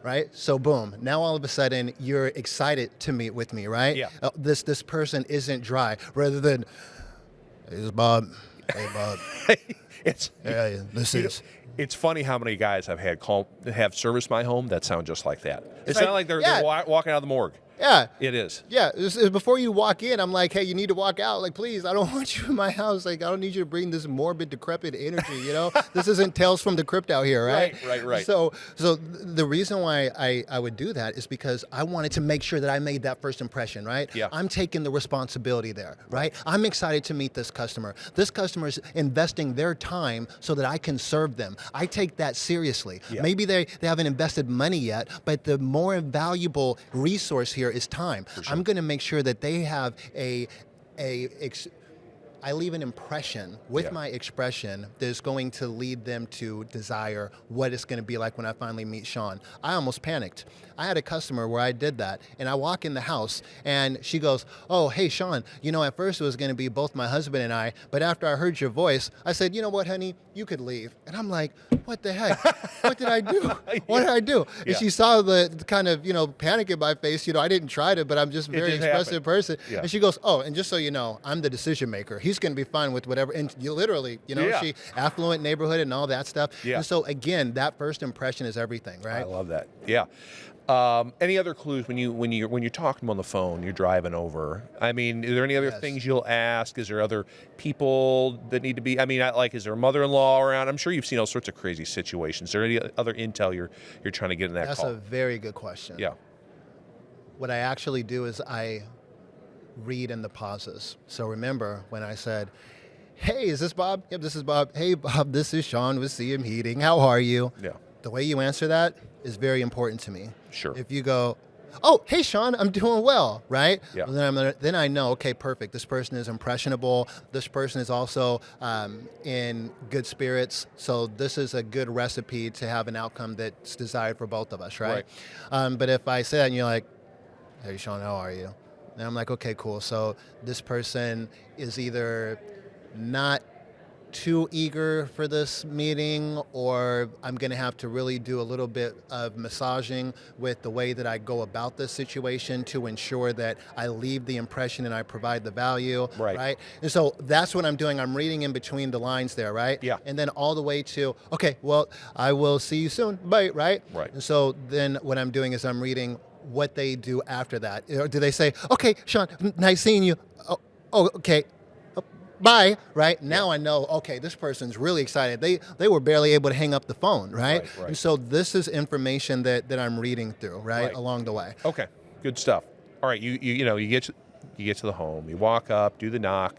Right? So boom, now all of a sudden you're excited to meet with me, right? Yeah. This person isn't dry, rather than, hey, this is Bob. Hey, Bob. It's funny how many guys I've had have serviced my home that sound just like that. It's not like they're walking out of the morgue. Yeah. It is. Yeah. Before you walk in, I'm like, hey, you need to walk out. Like, please, I don't want you in my house. Like, I don't need you to bring this morbid, decrepit energy, This isn't Tales from the Crypt out here, right? Right. So the reason why I would do that is because I wanted to make sure that I made that first impression, right? Yeah. I'm taking the responsibility there, right? I'm excited to meet this customer. This customer is investing their time so that I can serve them. I take that seriously. Yeah. Maybe they haven't invested money yet, but the more valuable resource here is time. For sure. I'm going to make sure that they have I leave an impression with my expression that's going to lead them to desire what it's going to be like when I finally meet Sean. I almost panicked. I had a customer where I did that, and I walk in the house, and she goes, oh, hey, Sean, at first it was going to be both my husband and I, but after I heard your voice, I said, you know what, honey, you could leave. And I'm like, what the heck? What did I do? What did I do? And she saw the kind of, panic in my face. I didn't try to, but I'm just a very expressive person. Yeah. And she goes, oh, and just so you know, I'm the decision maker. He's going to be fine with whatever. And you literally, she affluent neighborhood and all that stuff. Yeah. And so again, that first impression is everything, right? I love that. Yeah. Any other clues when you're talking to them on the phone, you're driving over? I mean, is there any other things you'll ask? Is there other people that need to be? I mean, is there a mother-in-law around? I'm sure you've seen all sorts of crazy situations. Is there any other intel you're trying to get in that call? That's a very good question. Yeah. What I actually do is I read in the pauses. So remember when I said, hey, is this Bob? Yep, this is Bob. Hey, Bob, this is Sean with CM Heating. How are you? Yeah. The way you answer that is very important to me. Sure. If you go, oh, hey, Sean, I'm doing well, right? Yeah. Well, then I know, okay, perfect. This person is impressionable. This person is also in good spirits. So this is a good recipe to have an outcome that's desired for both of us, right? But if I say that and you're like, hey, Sean, how are you? And I'm like, okay, cool. So this person is either not too eager for this meeting, or I'm going to have to really do a little bit of massaging with the way that I go about this situation to ensure that I leave the impression and I provide the value, Right. And so that's what I'm doing. I'm reading in between the lines there, right? Yeah. And then all the way to, okay, well, I will see you soon, bye, right? Right. And so then what I'm doing is I'm reading what they do after that. Or do they say, okay, Sean, nice seeing you. Oh okay. Bye, right? Now I know, okay, this person's really excited. They were barely able to hang up the phone, right? Right. And so this is information that I'm reading through, right, along the way. Okay, good stuff. All right, you get to the home, you walk up, do the knock,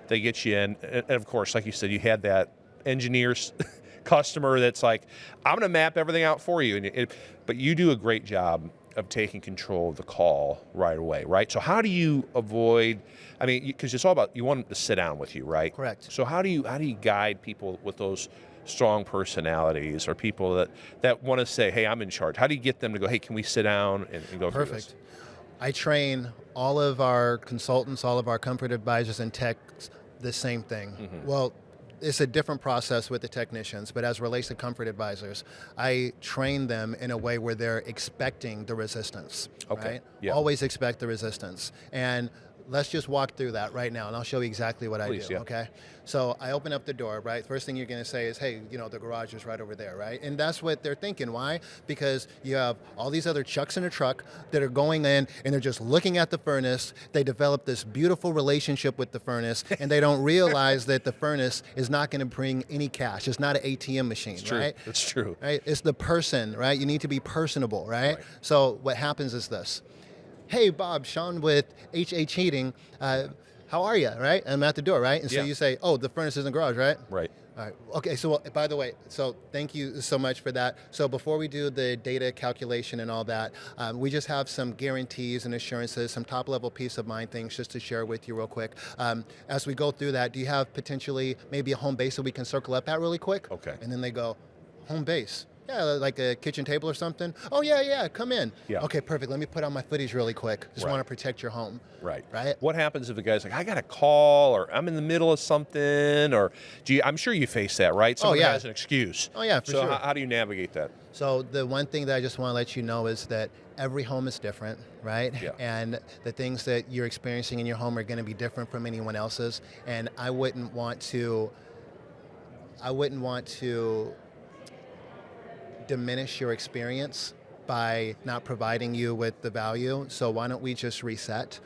they get you in, and of course, like you said, you had that engineer's customer that's like, I'm going to map everything out for you, but you do a great job of taking control of the call right away, right? So how do you avoid? I mean, because it's all about, you want them to sit down with you, right? Correct. So how do you guide people with those strong personalities, or people that want to say, hey, I'm in charge? How do you get them to go, hey, can we sit down and go through this? Perfect. I train all of our consultants, all of our comfort advisors and techs the same thing. Mm-hmm. Well, it's a different process with the technicians, but as it relates to comfort advisors, I train them in a way where they're expecting the resistance, Okay. right? Yeah. Always expect the resistance. And let's just walk through that right now, and I'll show you exactly what Please, I do, yeah. okay? So I open up the door, right? First thing you're going to say is, hey, the garage is right over there, right? And that's what they're thinking. Why? Because you have all these other chucks in a truck that are going in, and they're just looking at the furnace. They develop this beautiful relationship with the furnace, and they don't realize that the furnace is not going to bring any cash. It's not an ATM machine, It's true. right? It's true. Right? It's the person, right? You need to be personable, right? Right. So what happens is this. Hey, Bob, Sean with HH Heating. How are you, right? I'm at the door, right? And so Yeah. you say, oh, the furnace is in the garage, right? Right. All right. Okay, so by the way, so thank you so much for that. So before we do the data calculation and all that, we just have some guarantees and assurances, some top-level peace of mind things just to share with you real quick. As we go through that, do you have potentially maybe a home base that we can circle up at really quick? Okay. And then they go, home base? Yeah, like a kitchen table or something? Oh, yeah, come in. Yeah. Okay, perfect. Let me put on my footies really quick. Just Right. want to protect your home. Right. Right? What happens if a guy's like, I got a call, or I'm in the middle of something, or I'm sure you face that, right? Someone yeah. has an excuse. Oh, yeah, for so sure. how do you navigate that? So the one thing that I just want to let you know is that every home is different, right? Yeah. And the things that you're experiencing in your home are going to be different from anyone else's. And I wouldn't want to diminish your experience by not providing you with the value. So why don't we just reset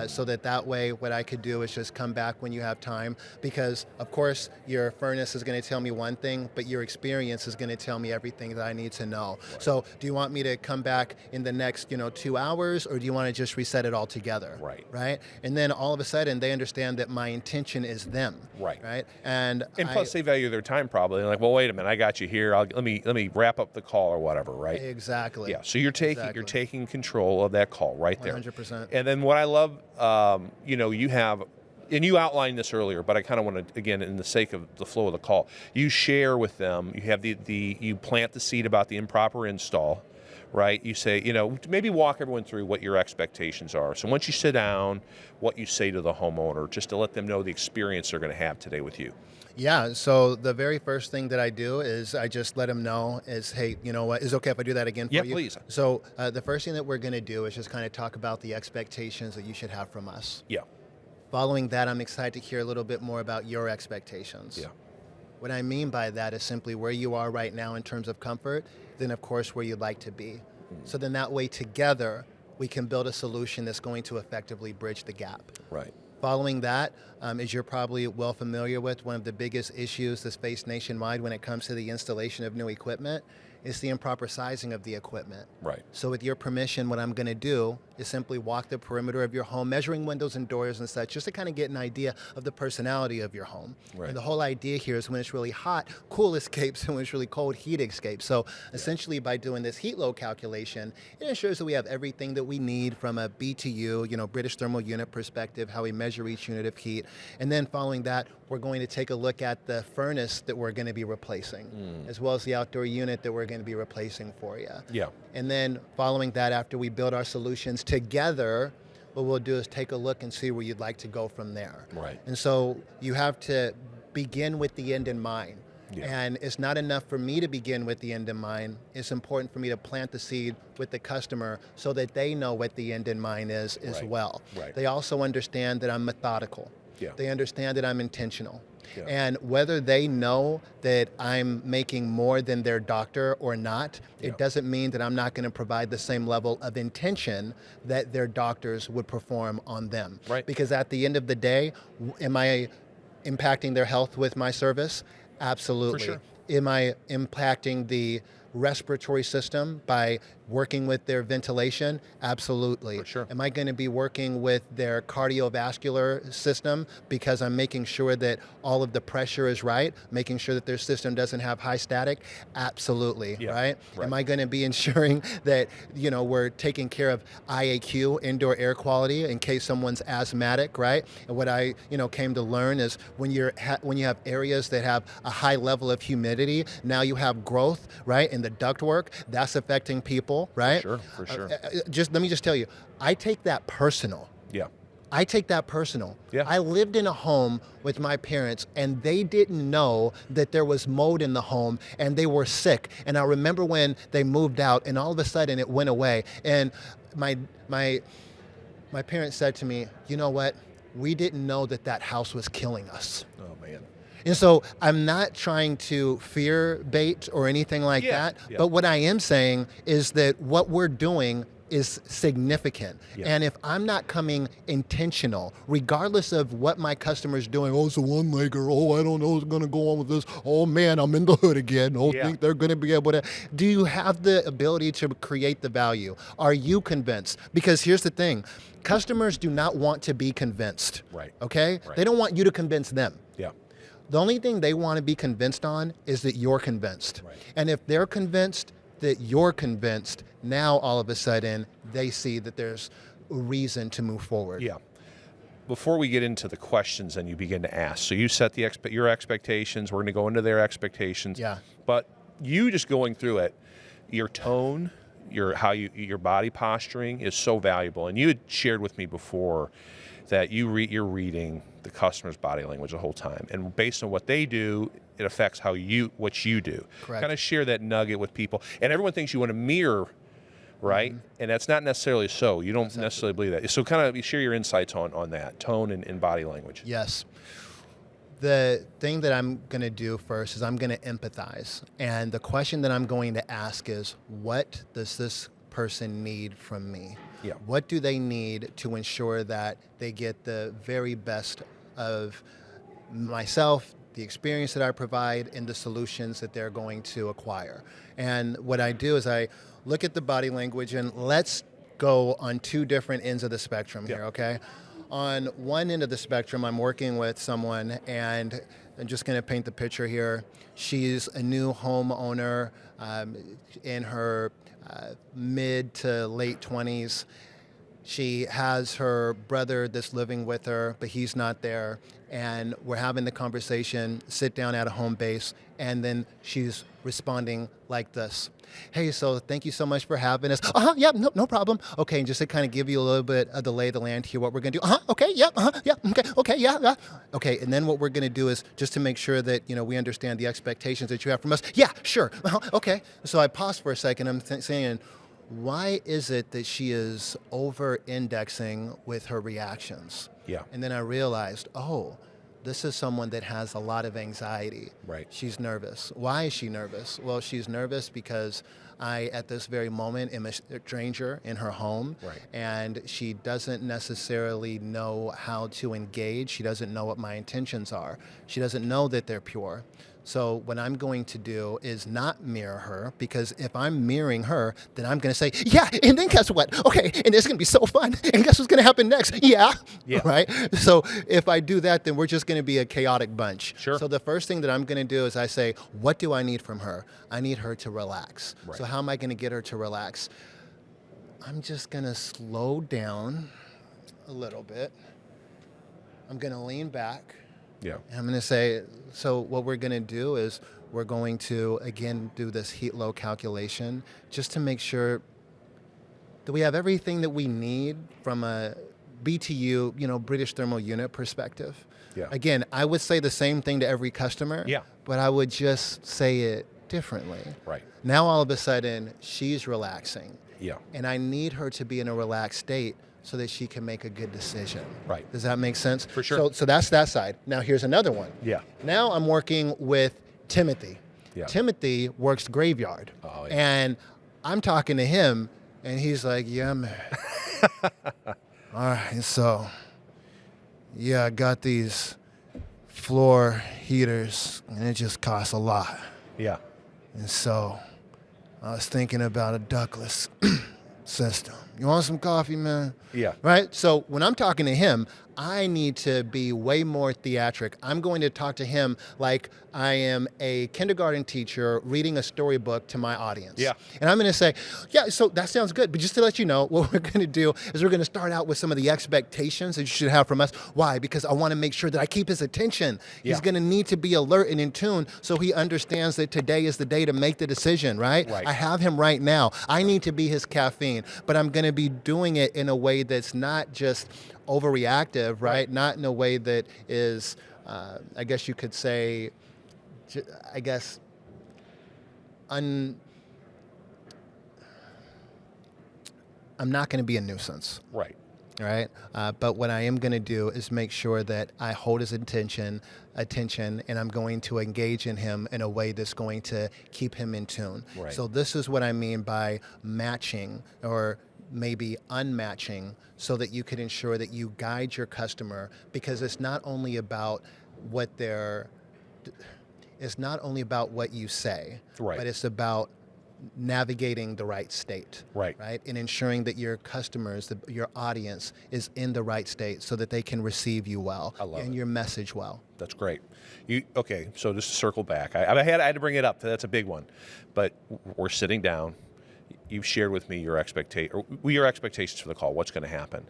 so that way what I could do is just come back when you have time, because of course your furnace is going to tell me one thing, but your experience is going to tell me everything that I need to know. Right. So do you want me to come back in the next 2 hours, or do you want to just reset it all together? Right. And then all of a sudden they understand that my intention is them. Right. And plus they value their time probably. They're like, well, wait a minute, I got you here. Let me wrap up the call or whatever, right? Exactly. Yeah. So you're taking control of that call right there. 100%. And then what I love, you have, and you outlined this earlier, but I kind of want to, again, in the sake of the flow of the call, you share with them. You have you plant the seed about the improper install, right? You say, maybe walk everyone through what your expectations are. So once you sit down, what you say to the homeowner, just to let them know the experience they're going to have today with you. Yeah, so the very first thing that I do is I just let them know is, hey, you know what, is it okay if I do that again for you? Yeah, please. So the first thing that we're going to do is just kind of talk about the expectations that you should have from us. Yeah. Following that, I'm excited to hear a little bit more about your expectations. Yeah. What I mean by that is simply where you are right now in terms of comfort, then of course where you'd like to be. So then that way together, we can build a solution that's going to effectively bridge the gap. Right. Following that, as you're probably well familiar with, one of the biggest issues that's faced nationwide when it comes to the installation of new equipment is the improper sizing of the equipment. Right. So with your permission, what I'm going to do is simply walk the perimeter of your home, measuring windows and doors and such, just to kind of get an idea of the personality of your home. Right. And the whole idea here is when it's really hot, cool escapes, and when it's really cold, heat escapes. So essentially by doing this heat load calculation, it ensures that we have everything that we need from a BTU, British thermal unit perspective, how we measure each unit of heat. And then following that, we're going to take a look at the furnace that we're going to be replacing, as well as the outdoor unit that we're going to be replacing for you. Yeah. And then following that, after we build our solutions together, what we'll do is take a look and see where you'd like to go from there. Right. And so you have to begin with the end in mind. Yeah. And it's not enough for me to begin with the end in mind. It's important for me to plant the seed with the customer so that they know what the end in mind is as Right. well. Right. They also understand that I'm methodical. Yeah. They understand that I'm intentional. Yeah. And whether they know that I'm making more than their doctor or not, Yeah. it doesn't mean that I'm not going to provide the same level of intention that their doctors would perform on them. Right. Because at the end of the day, am I impacting their health with my service? Absolutely. For sure. Am I impacting the respiratory system by working with their ventilation? Absolutely. For sure. Am I going to be working with their cardiovascular system because I'm making sure that all of the pressure is right, making sure that their system doesn't have high static? Absolutely, Yeah, right? right. Am I going to be ensuring that, we're taking care of IAQ, indoor air quality, in case someone's asthmatic, right? And what I, came to learn is when you have areas that have a high level of humidity, now you have growth, right? In the ductwork, that's affecting people, right? For sure. Let me just tell you, I take that personal. Yeah. I take that personal. Yeah. I lived in a home with my parents and they didn't know that there was mold in the home and they were sick. And I remember when they moved out and all of a sudden it went away. And my parents said to me, you know what? We didn't know that house was killing us. Oh, man. And so I'm not trying to fear bait or anything like that, yeah. but what I am saying is that what we're doing is significant. Yeah. And if I'm not coming intentional, regardless of what my customer's doing, oh, it's a one-legger, oh, I don't know what's gonna go on with this, oh man, I'm in the hood again, oh, Yeah. think they're gonna be able to, do you have the ability to create the value? Are you convinced? Because here's the thing, customers do not want to be convinced, Right. okay? Right. They don't want you to convince them. Yeah. The only thing they want to be convinced on is that you're convinced. Right. And if they're convinced that you're convinced, now all of a sudden they see that there's a reason to move forward. Yeah. Before we get into the questions and you begin to ask, so you set your expectations, we're going to go into their expectations. Yeah. But you just going through it, your tone, your body posturing is so valuable. And you had shared with me before that you're reading the customer's body language the whole time, and based on what they do, it affects what you do. Correct. Kind of share that nugget with people, and everyone thinks you want to mirror, right? Mm-hmm. And that's not necessarily so. You don't necessarily believe that. So kind of share your insights on that tone and body language. Yes. The thing that I'm going to do first is I'm going to empathize. And the question that I'm going to ask is, what does this person need from me? Yeah. What do they need to ensure that they get the very best of myself, the experience that I provide, and the solutions that they're going to acquire? And what I do is I look at the body language, and let's go on two different ends of the spectrum here, okay? On one end of the spectrum, I'm working with someone, and I'm just going to paint the picture here. She's a new homeowner in her mid to late 20s. She has her brother that's living with her, but he's not there. And we're having the conversation, sit down at a home base, and then she's responding like this. Hey, so thank you so much for having us. Yeah, no problem. Okay, and just to kind of give you a little bit of the lay of the land here, what we're gonna do. Okay, yeah, yeah, okay, yeah. Okay, and then what we're gonna do is just to make sure that, we understand the expectations that you have from us. Yeah, sure, okay. So I paused for a second, I'm saying, why is it that she is over-indexing with her reactions? Yeah. And then I realized, this is someone that has a lot of anxiety. Right. She's nervous. Why is she nervous? Well, she's nervous because I, at this very moment, am a stranger in her home. Right. And she doesn't necessarily know how to engage. She doesn't know what my intentions are. She doesn't know that they're pure. So what I'm going to do is not mirror her, because if I'm mirroring her, then I'm going to say, yeah, and then guess what? Okay, and it's going to be so fun. And guess what's going to happen next? Yeah. Right? So if I do that, then we're just going to be a chaotic bunch. Sure. So the first thing that I'm going to do is I say, what do I need from her? I need her to relax. Right. So how am I going to get her to relax? I'm just going to slow down a little bit. I'm going to lean back. Yeah. And I'm going to say, so what we're going to do is we're going to, again, do this heat low calculation just to make sure that we have everything that we need from a BTU, British thermal unit perspective. Yeah. Again, I would say the same thing to every customer, Yeah. but I would just say it differently. Right. Now all of a sudden, she's relaxing. Yeah. And I need her to be in a relaxed state so that she can make a good decision. Right. Does that make sense? For sure. So that's that side. Now here's another one. Yeah. Now I'm working with Timothy. Yeah. Timothy works graveyard. Oh, yeah. And I'm talking to him, and he's like, yeah, man. All right, so, yeah, I got these floor heaters, and it just costs a lot. Yeah. And so I was thinking about a ductless system. You want some coffee, man? Yeah. Right? So when I'm talking to him, I need to be way more theatric. I'm going to talk to him like I am a kindergarten teacher reading a storybook to my audience. Yeah. And I'm going to say, yeah, so that sounds good. But just to let you know, what we're going to do is we're going to start out with some of the expectations that you should have from us. Why? Because I want to make sure that I keep his attention. Yeah. He's going to need to be alert and in tune so he understands that today is the day to make the decision, right? Right. I have him right now. I need to be his caffeine, but I'm going to be doing it in a way that's not just overreactive, right? Not in a way that is, I guess you could say, I'm not going to be a nuisance. Right. All right. But what I am going to do is make sure that I hold his attention, and I'm going to engage in him in a way that's going to keep him in tune. Right. So this is what I mean by matching or maybe unmatching so that you can ensure that you guide your customer, because it's not only about what you say, Right. but it's about navigating the right state, Right. and ensuring that your customers, your audience, is in the right state so that they can receive you well I love and it. your message well. That's great. Okay, so just to circle back, I had to bring it up. That's a big one. But we're sitting down. You've shared with me your expectations for the call, what's going to happen.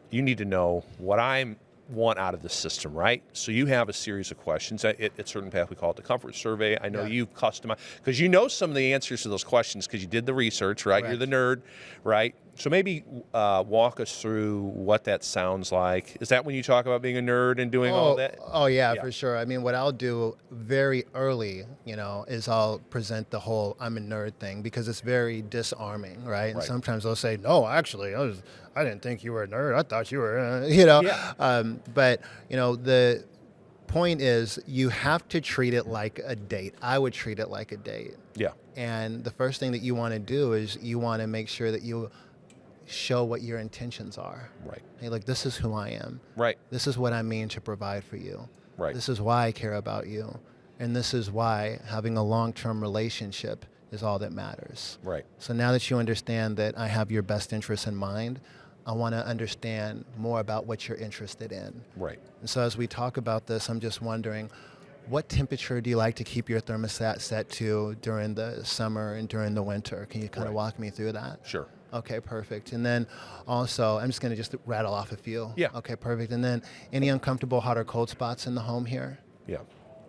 You need to know what I want out of the system, right? So you have a series of questions. At Certain Path, we call it the comfort survey. I know you've customized, because you know some of the answers to those questions because you did the research, right? Correct. You're the nerd, right? So maybe walk us through what that sounds like. Is that when you talk about being a nerd and doing all that? Oh yeah, Yeah. for sure. I mean, what I'll do very early, is I'll present the whole "I'm a nerd" thing, because it's very disarming, right? And Right. sometimes they'll say, "No, actually, I didn't think you were a nerd. I thought you were," Yeah. But the point is, you have to treat it like a date. I would treat it like a date. Yeah. And the first thing that you want to do is you want to make sure that you show what your intentions are. Right. Hey, look, this is who I am. Right. This is what I mean to provide for you. Right. This is why I care about you. And this is why having a long-term relationship is all that matters. Right. So now that you understand that I have your best interests in mind, I want to understand more about what you're interested in. Right. And so as we talk about this, I'm just wondering, what temperature do you like to keep your thermostat set to during the summer and during the winter? Can you kind of Right. walk me through that? Sure. Okay, perfect. And then also, I'm just going to just rattle off a few. Yeah. Okay, perfect. And then any uncomfortable hot or cold spots in the home here? Yeah.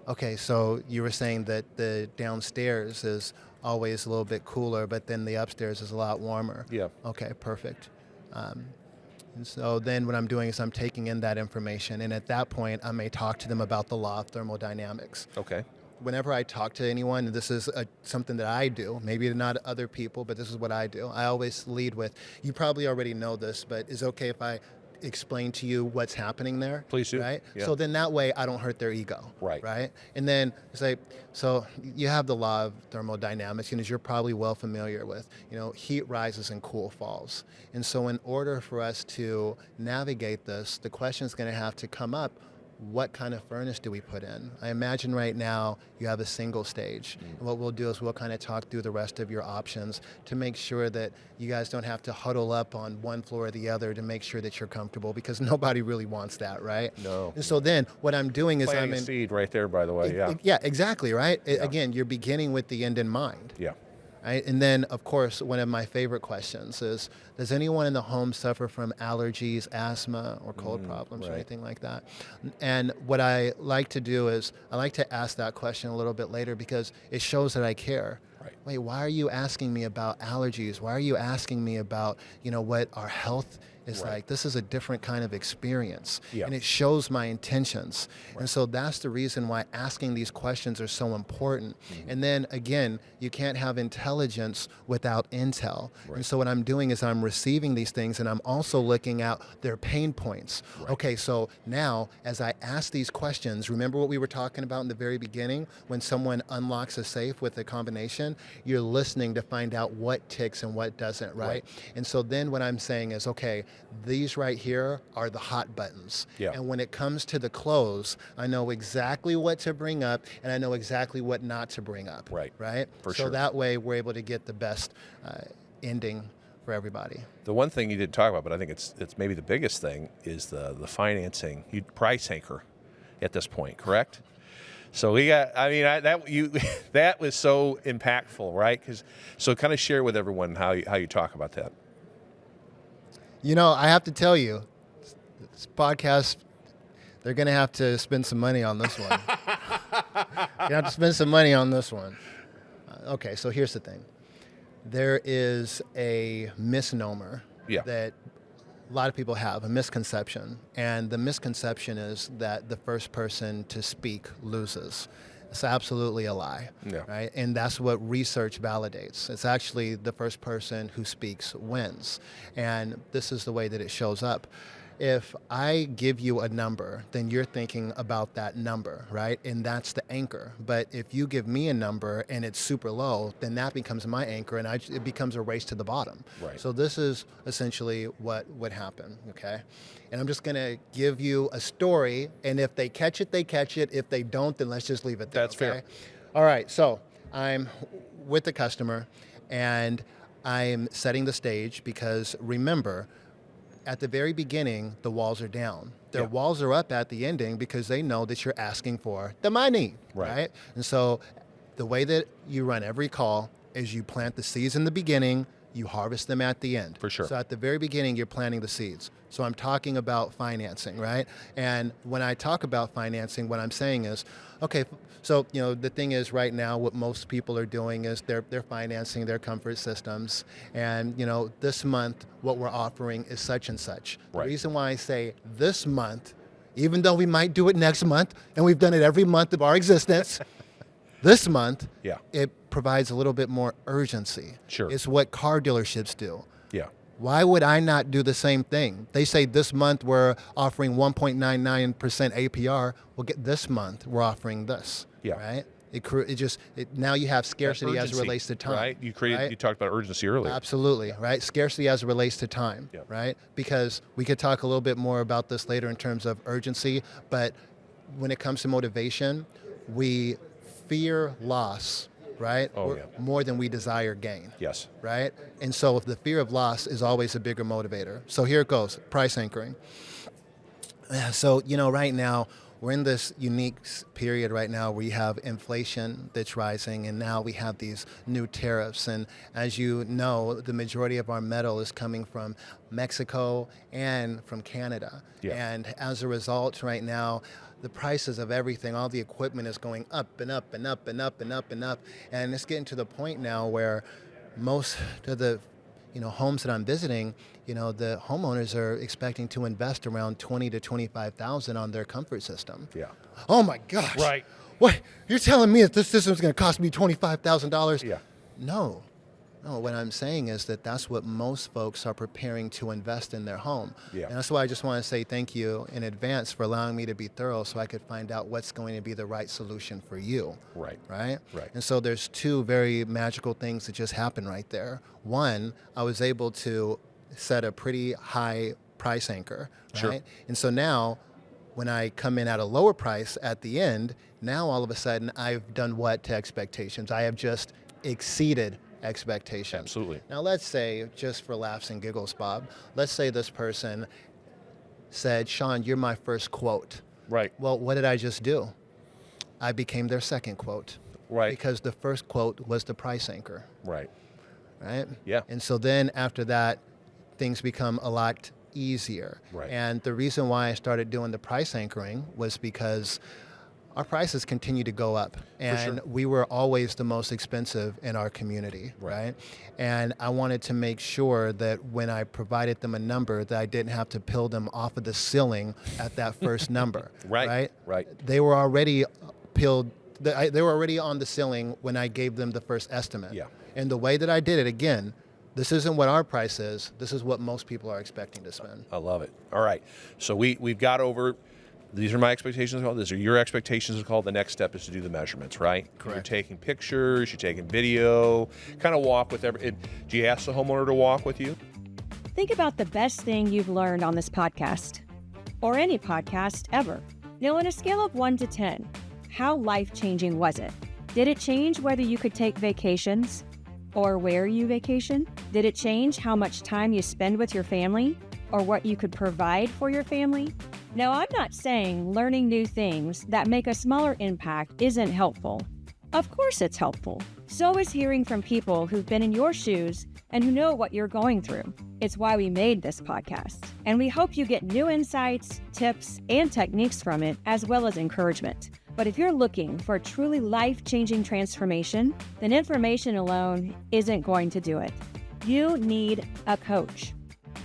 Okay, so you were saying that the downstairs is always a little bit cooler, but then the upstairs is a lot warmer. Yeah. Okay, perfect. And so then what I'm doing is I'm taking in that information, and at that point, I may talk to them about the law of thermodynamics. Okay. Whenever I talk to anyone, and this is something that I do, maybe not other people, but this is what I do. I always lead with, you probably already know this, but is it okay if I explain to you what's happening there? Please do. Right? Yeah. So then that way I don't hurt their ego. Right. Right? And then say, so you have the law of thermodynamics, and as you're probably well familiar with, heat rises and cool falls. And so in order for us to navigate this, the question is going to have to come up, what kind of furnace do we put in? I imagine right now you have a single stage. And what we'll do is we'll kind of talk through the rest of your options to make sure that you guys don't have to huddle up on one floor or the other to make sure that you're comfortable, because nobody really wants that, right? No. And so then what I'm doing is Planting a seed right there, by the way. Yeah. Yeah, exactly, right? Yeah. Again, you're beginning with the end in mind. Yeah. Right? And then, of course, one of my favorite questions is, does anyone in the home suffer from allergies, asthma, or cold problems or right. anything like that? And what I like to do is I like to ask that question a little bit later, because it shows that I care. Right. Wait, why are you asking me about allergies? Why are you asking me about, what our health is Right. like? This is a different kind of experience. Yeah. And it shows my intentions. Right. And so that's the reason why asking these questions are so important. And then again, you can't have intelligence without intel. Right. And so what I'm doing is I'm receiving these things and I'm also looking at their pain points. Right. Okay, so now as I ask these questions, remember what we were talking about in the very beginning when someone unlocks a safe with a combination? You're listening to find out what ticks and what doesn't, right? And so then what I'm saying is, okay, these right here are the hot buttons. Yeah. And when it comes to the close, I know exactly what to bring up and I know exactly what not to bring up. Right. Right? For so sure. that way we're able to get the best ending for everybody. The one thing you didn't talk about, but I think it's maybe the biggest thing, is the financing. You price anchor at this point, correct? So we got. I mean, that was so impactful, right? So kind of share with everyone how you talk about that. I have to tell you, this podcast, they're going to have to spend some money on this one. You have to spend some money on this one. Okay, so here's the thing. There is a misnomer that a lot of people have, a misconception. And the misconception is that the first person to speak loses. It's absolutely a lie, right? And that's what research validates. It's actually the first person who speaks wins. And this is the way that it shows up. If I give you a number, then you're thinking about that number, right? And that's the anchor. But if you give me a number and it's super low, then that becomes my anchor and it becomes a race to the bottom. Right. So this is essentially what would happen, okay? And I'm just gonna give you a story, and if they catch it, they catch it. If they don't, then let's just leave it there. That's fair. All right, so I'm with the customer and I'm setting the stage because remember, at the very beginning, the walls are down. Their walls are up at the ending because they know that you're asking for the money, right? And so the way that you run every call is you plant the seeds in the beginning, you harvest them at the end. For sure. So at the very beginning, you're planting the seeds. So I'm talking about financing, right? And when I talk about financing, what I'm saying is, okay, so the thing is right now what most people are doing is they're financing their comfort systems. And this month, what we're offering is such and such. Right. The reason why I say this month, even though we might do it next month, and we've done it every month of our existence, this month, it provides a little bit more urgency. Sure. It's what car dealerships do. Yeah. Why would I not do the same thing? They say this month we're offering 1.99% APR. Well, this month we're offering this. Yeah. Right? Now you have scarcity as it relates to time. Right. You talked about urgency earlier. Absolutely. Right. Scarcity as it relates to time. Yeah. Right. Because we could talk a little bit more about this later in terms of urgency, but when it comes to motivation, we fear loss, right? More than we desire gain. Yes. Right? And so the fear of loss is always a bigger motivator. So here it goes, price anchoring. So, right now, we're in this unique period right now where we have inflation that's rising, and now we have these new tariffs. And as you know, the majority of our metal is coming from Mexico and from Canada. Yeah. And as a result, right now, the prices of everything, all the equipment is going up and up and up and up and up and up. And it's getting to the point now where most of the homes that I'm visiting, the homeowners are expecting to invest around $20,000 to $25,000 on their comfort system. Yeah. Oh my gosh. Right. What? You're telling me that this system's going to cost me $25,000? Yeah. No, what I'm saying is that that's what most folks are preparing to invest in their home. Yeah. And that's why I just want to say thank you in advance for allowing me to be thorough so I could find out what's going to be the right solution for you. Right. Right? Right. And so there's two very magical things that just happened right there. One, I was able to set a pretty high price anchor, right? Sure. And so now when I come in at a lower price at the end, now all of a sudden I've done what to expectations? I have just exceeded expectations. Absolutely. Now let's say, just for laughs and giggles, Bob, let's say this person said, Sean, you're my first quote. Right. Well, what did I just do? I became their second quote. Right. Because the first quote was the price anchor. Right. Right? Yeah. And so then after that, things become a lot easier. Right. And the reason why I started doing the price anchoring was because our prices continue to go up, and sure. we were always the most expensive in our community, right? And I wanted to make sure that when I provided them a number, that I didn't have to peel them off of the ceiling at that first number, Right. They were already peeled. They were already on the ceiling when I gave them the first estimate. Yeah. And the way that I did it, again, this isn't what our price is. This is what most people are expecting to spend. I love it. All right. So we've got over. These are my expectations. These are your expectations. The next step is to do the measurements, right? Correct. You're taking pictures. You're taking video. Kind of walk with every. Do you ask the homeowner to walk with you? Think about the best thing you've learned on this podcast, or any podcast ever. Now, on a scale of 1 to 10, how life-changing was it? Did it change whether you could take vacations or where you vacation? Did it change how much time you spend with your family or what you could provide for your family? Now, I'm not saying learning new things that make a smaller impact isn't helpful. Of course it's helpful. So is hearing from people who've been in your shoes and who know what you're going through. It's why we made this podcast. And we hope you get new insights, tips, and techniques from it, as well as encouragement. But if you're looking for a truly life-changing transformation, then information alone isn't going to do it. You need a coach.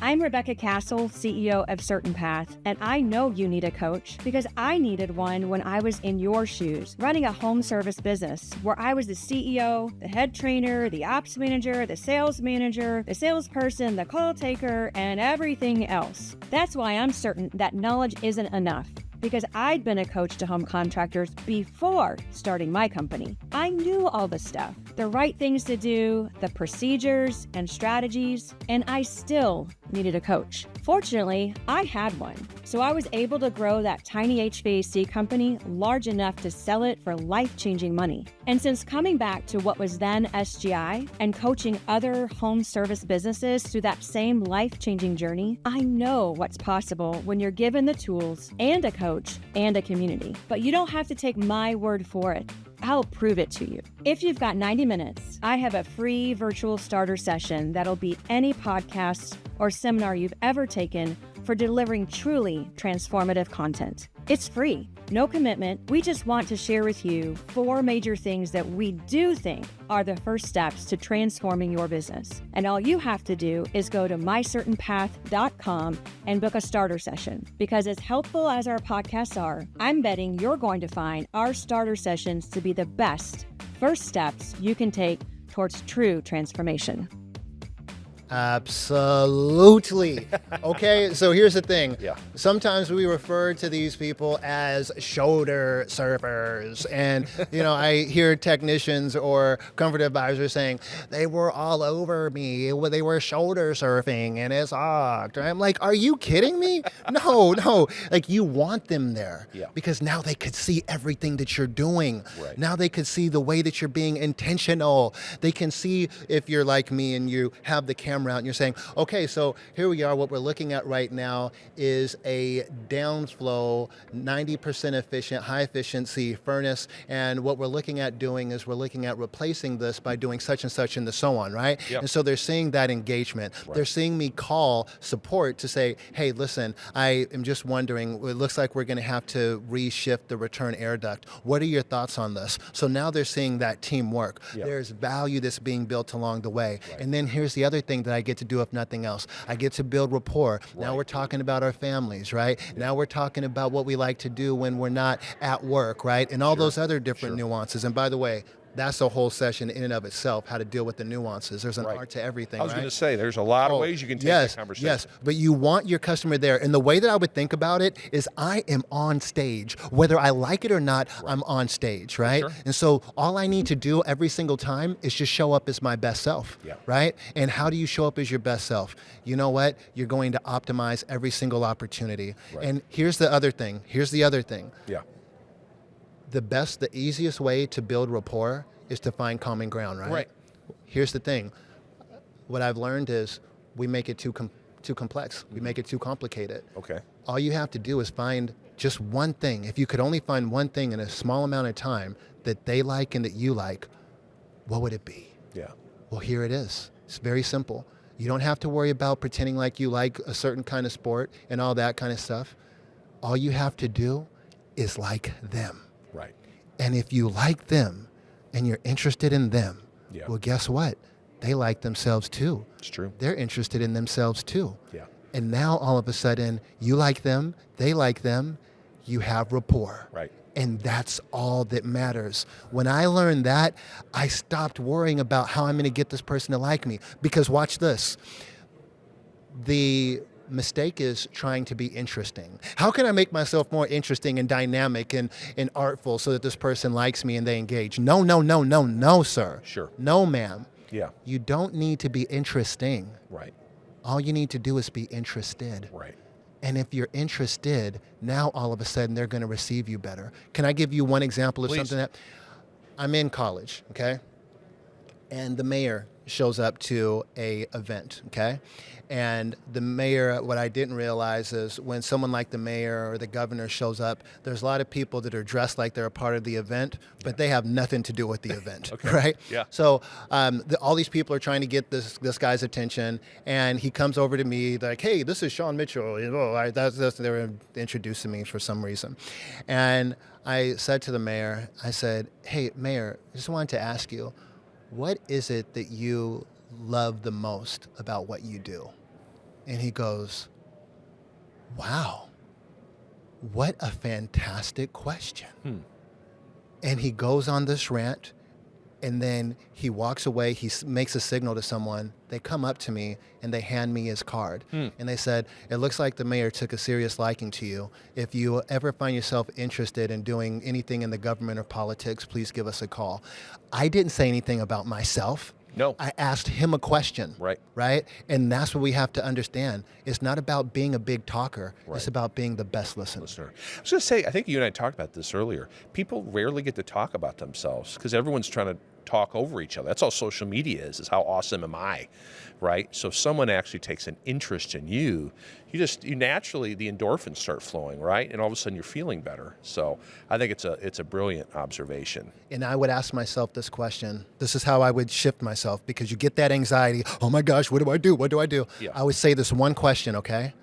I'm Rebecca Castle, CEO of Certain Path, and I know you need a coach because I needed one when I was in your shoes, running a home service business where I was the CEO, the head trainer, the ops manager, the salesperson, the call taker, and everything else. That's why I'm certain that knowledge isn't enough, because I'd been a coach to home contractors before starting my company. I knew all the stuff, the right things to do, the procedures and strategies, and I still needed a coach. Fortunately, I had one, so I was able to grow that tiny HVAC company large enough to sell it for life-changing money. And since coming back to what was then SGI and coaching other home service businesses through that same life-changing journey, I know what's possible when you're given the tools and a coach and a community. But you don't have to take my word for it. I'll prove it to you. If you've got 90 minutes, I have a free virtual starter session that'll beat any podcast or seminar you've ever taken for delivering truly transformative content. It's free, no commitment. We just want to share with you 4 major things that we do think are the first steps to transforming your business. And all you have to do is go to mycertainpath.com and book a starter session. Because as helpful as our podcasts are, I'm betting you're going to find our starter sessions to be the best first steps you can take towards true transformation. Absolutely. Okay, so here's the thing. Yeah. Sometimes we refer to these people as shoulder surfers. And, I hear technicians or comfort advisors saying, they were all over me. They were shoulder surfing and it sucked. I'm like, are you kidding me? No. Like, you want them there. Yeah. Because now they could see everything that you're doing. Right. Now they could see the way that you're being intentional. They can see if you're like me and you have the camera out and you're saying, okay, so here we are. What we're looking at right now is a downflow, 90% efficient, high efficiency furnace. And what we're looking at doing is we're looking at replacing this by doing such and such and so on, right? Yep. And so they're seeing that engagement. Right. They're seeing me call support to say, hey, listen, I am just wondering, it looks like we're going to have to reshift the return air duct. What are your thoughts on this? So now they're seeing that teamwork. Yep. There's value that's being built along the way. Right. And then here's the other thing that I get to do, if nothing else. I get to build rapport. Now Right. we're talking about our families, right? Now we're talking about what we like to do when we're not at work, right? And all those other different nuances. And by the way, that's a whole session in and of itself, how to deal with the nuances. There's an Right. art to everything, I was right? going to say, there's a lot of ways you can take yes, that conversation. Yes, but you want your customer there. And the way that I would think about it is I am on stage. Whether I like it or not, I'm on stage, right? Sure. And so all I need to do every single time is just show up as my best self, Yeah. right? And how do you show up as your best self? You know what? You're going to optimize every single opportunity. Right. And here's the other thing. Yeah. The easiest way to build rapport is to find common ground, right? Right. Here's the thing. What I've learned is we make it too complex. We make it too complicated. Okay. All you have to do is find just one thing. If you could only find one thing in a small amount of time that they like and that you like, what would it be? Yeah. Well, here it is. It's very simple. You don't have to worry about pretending like you like a certain kind of sport and all that kind of stuff. All you have to do is like them. Right. And if you like them and you're interested in them, Yeah. well, guess what? They like themselves too. It's true. They're interested in themselves too. Yeah. And now all of a sudden, you like them, they like them, you have rapport. Right. And that's all that matters. When I learned that, I stopped worrying about how I'm going to get this person to like me. Because watch this. The mistake is trying to be interesting. How can I make myself more interesting and dynamic and artful so that this person likes me and they engage? No, no, no, no, no, sir. Sure. No, ma'am. Yeah. You don't need to be interesting. Right. All you need to do is be interested. Right. And if you're interested, now all of a sudden they're going to receive you better. Can I give you one example of Please. something that I'm in college, okay? And the mayor shows up to a event, okay? And the mayor, what I didn't realize is when someone like the mayor or the governor shows up, there's a lot of people that are dressed like they're a part of the event, but they have nothing to do with the event, Okay. right? Yeah. So all these people are trying to get this guy's attention, and he comes over to me like, hey, this is Sean Mitchell. You know, they were introducing me for some reason. And I said to the mayor, I said, hey, mayor, I just wanted to ask you, what is it that you love the most about what you do? And he goes, wow, what a fantastic question. And he goes on this rant, and then he walks away, makes a signal to someone, they come up to me and they hand me his card. And they said, it looks like the mayor took a serious liking to you. If you ever find yourself interested in doing anything in the government or politics, please give us a call. I didn't say anything about myself. No. I asked him a question. Right. Right? And that's what we have to understand. It's not about being a big talker. Right. It's about being the best listener. I was going to say, I think you and I talked about this earlier. People rarely get to talk about themselves because everyone's trying to talk over each other. That's all social media is how awesome am I, right? So if someone actually takes an interest in you, you naturally, the endorphins start flowing, right? And all of a sudden you're feeling better. So I think it's a brilliant observation. And I would ask myself this question. This is how I would shift myself, because you get that anxiety. Oh my gosh, what do I do? What do I do? Yeah. I would say this one question, okay?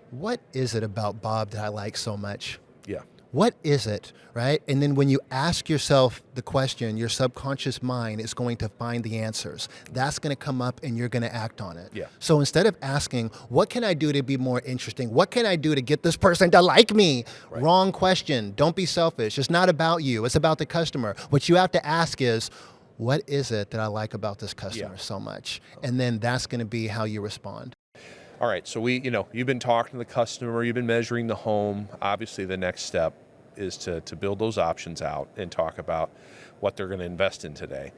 What is it about Bob that I like so much? Yeah. What is it, right? And then when you ask yourself the question, your subconscious mind is going to find the answers. That's going to come up and you're going to act on it. Yeah. So instead of asking, what can I do to be more interesting? What can I do to get this person to like me? Right. Wrong question. Don't be selfish. It's not about you. It's about the customer. What you have to ask is, what is it that I like about this customer so much? And then that's going to be how you respond. All right, so you've been talking to the customer, you've been measuring the home. Obviously, the next step is to build those options out and talk about what they're going to invest in today.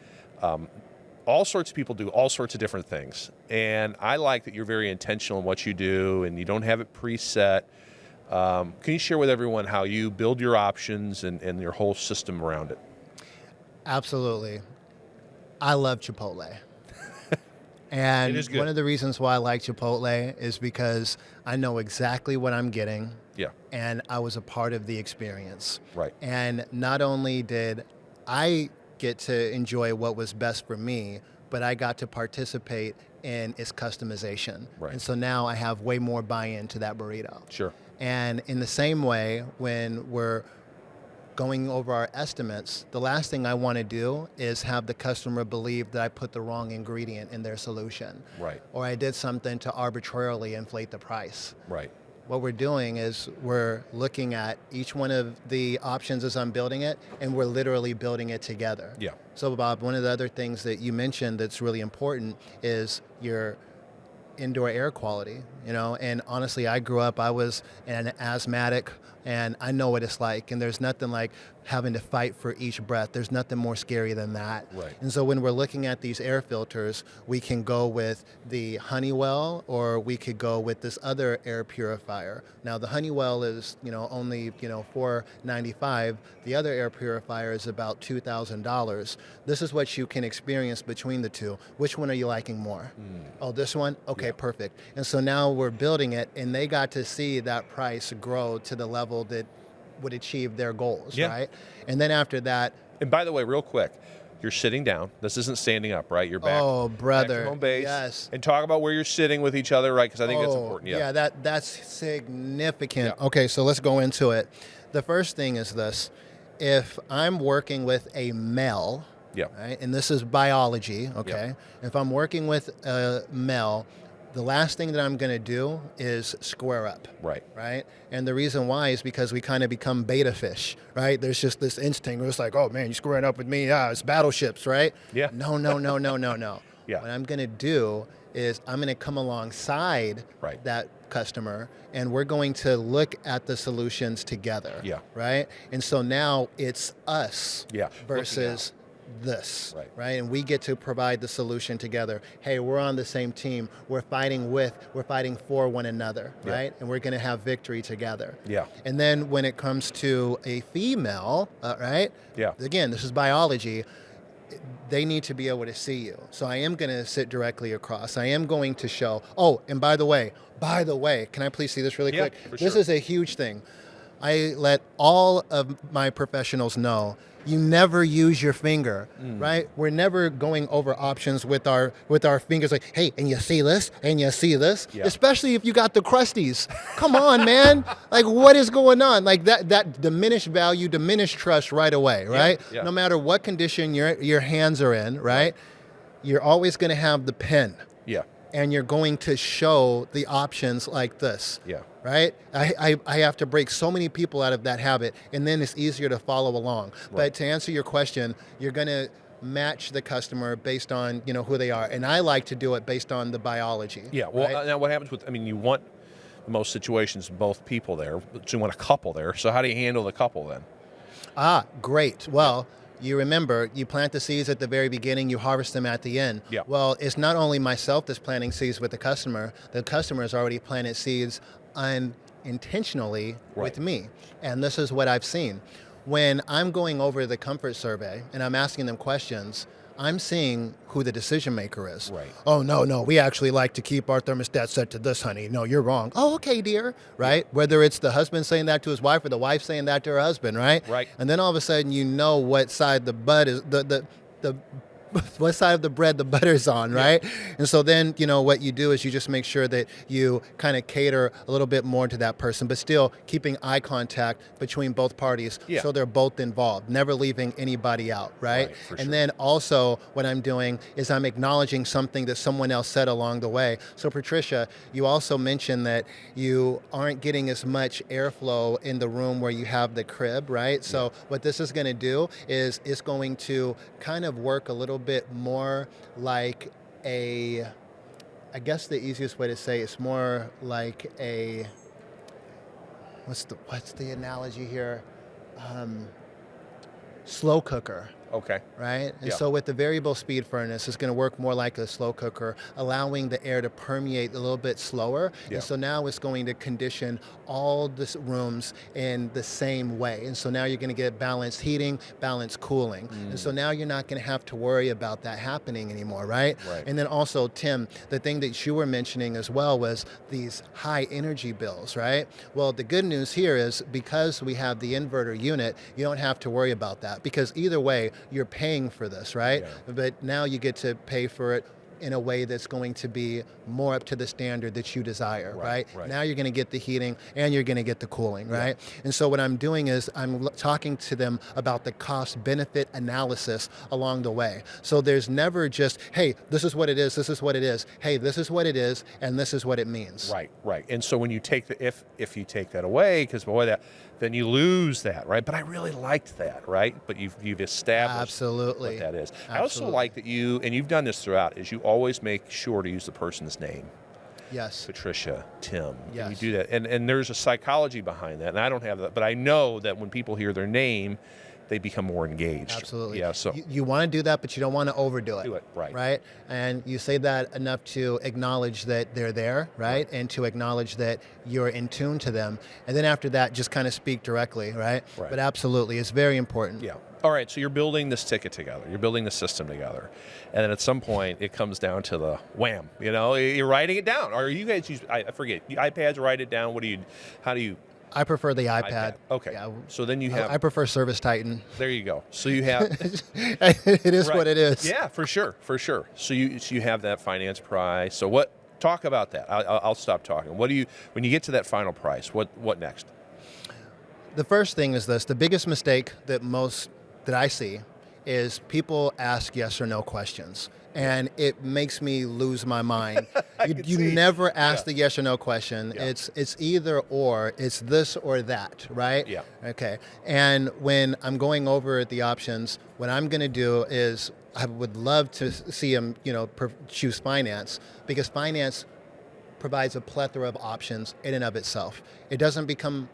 All sorts of people do all sorts of different things, and I like that you're very intentional in what you do, and you don't have it preset. Can you share with everyone how you build your options and your whole system around it? Absolutely. I love Chipotle. And It is good. one of the reasons why I like Chipotle is because I know exactly what I'm getting. Yeah. And I was a part of the experience. Right. And not only did I get to enjoy what was best for me, but I got to participate in its customization. Right. And so now I have way more buy-in to that burrito. Sure. And in the same way, when we're going over our estimates, the last thing I want to do is have the customer believe that I put the wrong ingredient in their solution. Right. Or I did something to arbitrarily inflate the price. Right. What we're doing is we're looking at each one of the options as I'm building it, and we're literally building it together. Yeah. So Bob, one of the other things that you mentioned that's really important is your indoor air quality, and honestly, I grew up, I was an asthmatic, and I know what it's like, and there's nothing like having to fight for each breath. There's nothing more scary than that. Right. And so when we're looking at these air filters, we can go with the Honeywell, or we could go with this other air purifier. Now the Honeywell is, only, $495. The other air purifier is about $2,000. This is what you can experience between the two. Which one are you liking more? Oh, this one? Okay, perfect. And so now we're building it, and they got to see that price grow to the level that would achieve their goals, right? And then after that, And by the way, real quick, you're sitting down. This isn't standing up, right? You're back. oh brother, back to home base. yes. And talk about where you're sitting with each other, right? Because I think that's important. Yeah. That's significant. Yeah. Okay, so let's go into it. The first thing is this. if I'm working with a male, Yeah. right, and this is biology, okay? If I'm working with a male, the last thing that I'm going to do is square up. Right. Right? And the reason why is because we kind of become beta fish, right? There's just this instinct where it's like, oh man, you're squaring up with me. Yeah, it's battleships, right? Yeah. No. Yeah. What I'm going to do is I'm going to come alongside Right. that customer and we're going to look at the solutions together. Yeah. Right? And so now it's us Yeah. versus this, Right. And we get to provide the solution together. Hey, we're on the same team. We're fighting for one another, Yeah. right? And we're going to have victory together. Yeah. And then when it comes to a female, right? Yeah. Again, this is biology. They need to be able to see you. So I am going to sit directly across. I am going to show, oh, and by the way, can I please see this really Yeah, quick? for This sure. is a huge thing. I let all of my professionals know you never use your finger, right? We're never going over options with our fingers like, hey, and you see this, and you see this, Yeah. especially if you got the crusties. Come on, man. Like, what is going on? Like that diminished value, diminished trust right away, right? Yeah. No matter what condition your hands are in, right? You're always going to have the pen. Yeah. And you're going to show the options like this. Yeah. Right? I have to break so many people out of that habit, and then it's easier to follow along. Right. But to answer your question, you're going to match the customer based on who they are, and I like to do it based on the biology. Yeah. Well, right? now what happens with? I mean, you want in most situations both people there, but you want a couple there. So how do you handle the couple then? Great. Well, you remember, you plant the seeds at the very beginning, you harvest them at the end. Yeah. Well, it's not only myself that's planting seeds with the customer has already planted seeds unintentionally with me. And this is what I've seen. When I'm going over the comfort survey and I'm asking them questions, I'm seeing who the decision maker is. Right. Oh, no, we actually like to keep our thermostat set to this, honey. No, you're wrong. Oh, okay, dear. Right? Whether it's the husband saying that to his wife or the wife saying that to her husband, right? Right. And then all of a sudden you know what side the bud is, the what side of the bread the butter's on, right? And so then, what you do is you just make sure that you kind of cater a little bit more to that person, but still keeping eye contact between both parties so they're both involved, never leaving anybody out, right? For and sure. then also what I'm doing is I'm acknowledging something that someone else said along the way. So Patricia, you also mentioned that you aren't getting as much airflow in the room where you have the crib, right? So what this is going to do is it's going to kind of work a little bit more like I guess the easiest way to say it's more like what's the analogy here? Slow cooker. Okay. Right? And Yeah. so with the variable speed furnace, it's going to work more like a slow cooker, allowing the air to permeate a little bit slower. Yeah. And so now it's going to condition all the rooms in the same way. And so now you're going to get balanced heating, balanced cooling. And so now you're not going to have to worry about that happening anymore, right? Right. And then also, Tim, the thing that you were mentioning as well was these high energy bills, right? Well, the good news here is because we have the inverter unit, you don't have to worry about that because either way, you're paying for this, right? Yeah. But now you get to pay for it in a way that's going to be more up to the standard that you desire, right? Right. Now you're going to get the heating and you're going to get the cooling, right? And so what I'm doing is I'm talking to them about the cost-benefit analysis along the way. So there's never just, hey, this is what it is, this is what it is. Hey, this is what it is, and this is what it means. Right. And so when you take if you take that away, because then you lose that, right? But I really liked that, right? But you've established Absolutely. what that is. I also Absolutely. like that you've done this throughout, is you always make sure to use the person's name. Yes. Patricia, Tim. Yes. And you do that. And there's a psychology behind that. And I don't have that, but I know that when people hear their name, they become more engaged. Absolutely. Yeah, so you want to do that, but you don't want to overdo it. Do it, right. Right? And you say that enough to acknowledge that they're there, right? And to acknowledge that you're in tune to them. And then after that, just kind of speak directly, right? Right. But absolutely, it's very important. Yeah. All right, so you're building this ticket together. You're building the system together. And then at some point, it comes down to the wham. You're writing it down. Or you guys use, I forget, iPads, write it down. How do you? I prefer the iPad. Okay. Yeah. So then you have, I prefer Service Titan. there you go. So you have. It is Right. what it is. Yeah, for sure. So you have that finance price. So talk about that. I'll stop talking. When you get to that final price, what next? The first thing is this: the biggest mistake that I see is people ask yes or no questions, and it makes me lose my mind. You never ask the yes or no question. Yeah. It's either or. It's this or that, right? Yeah. Okay. And when I'm going over the options, what I'm going to do is I would love to see them, choose finance, because finance provides a plethora of options in and of itself. It doesn't become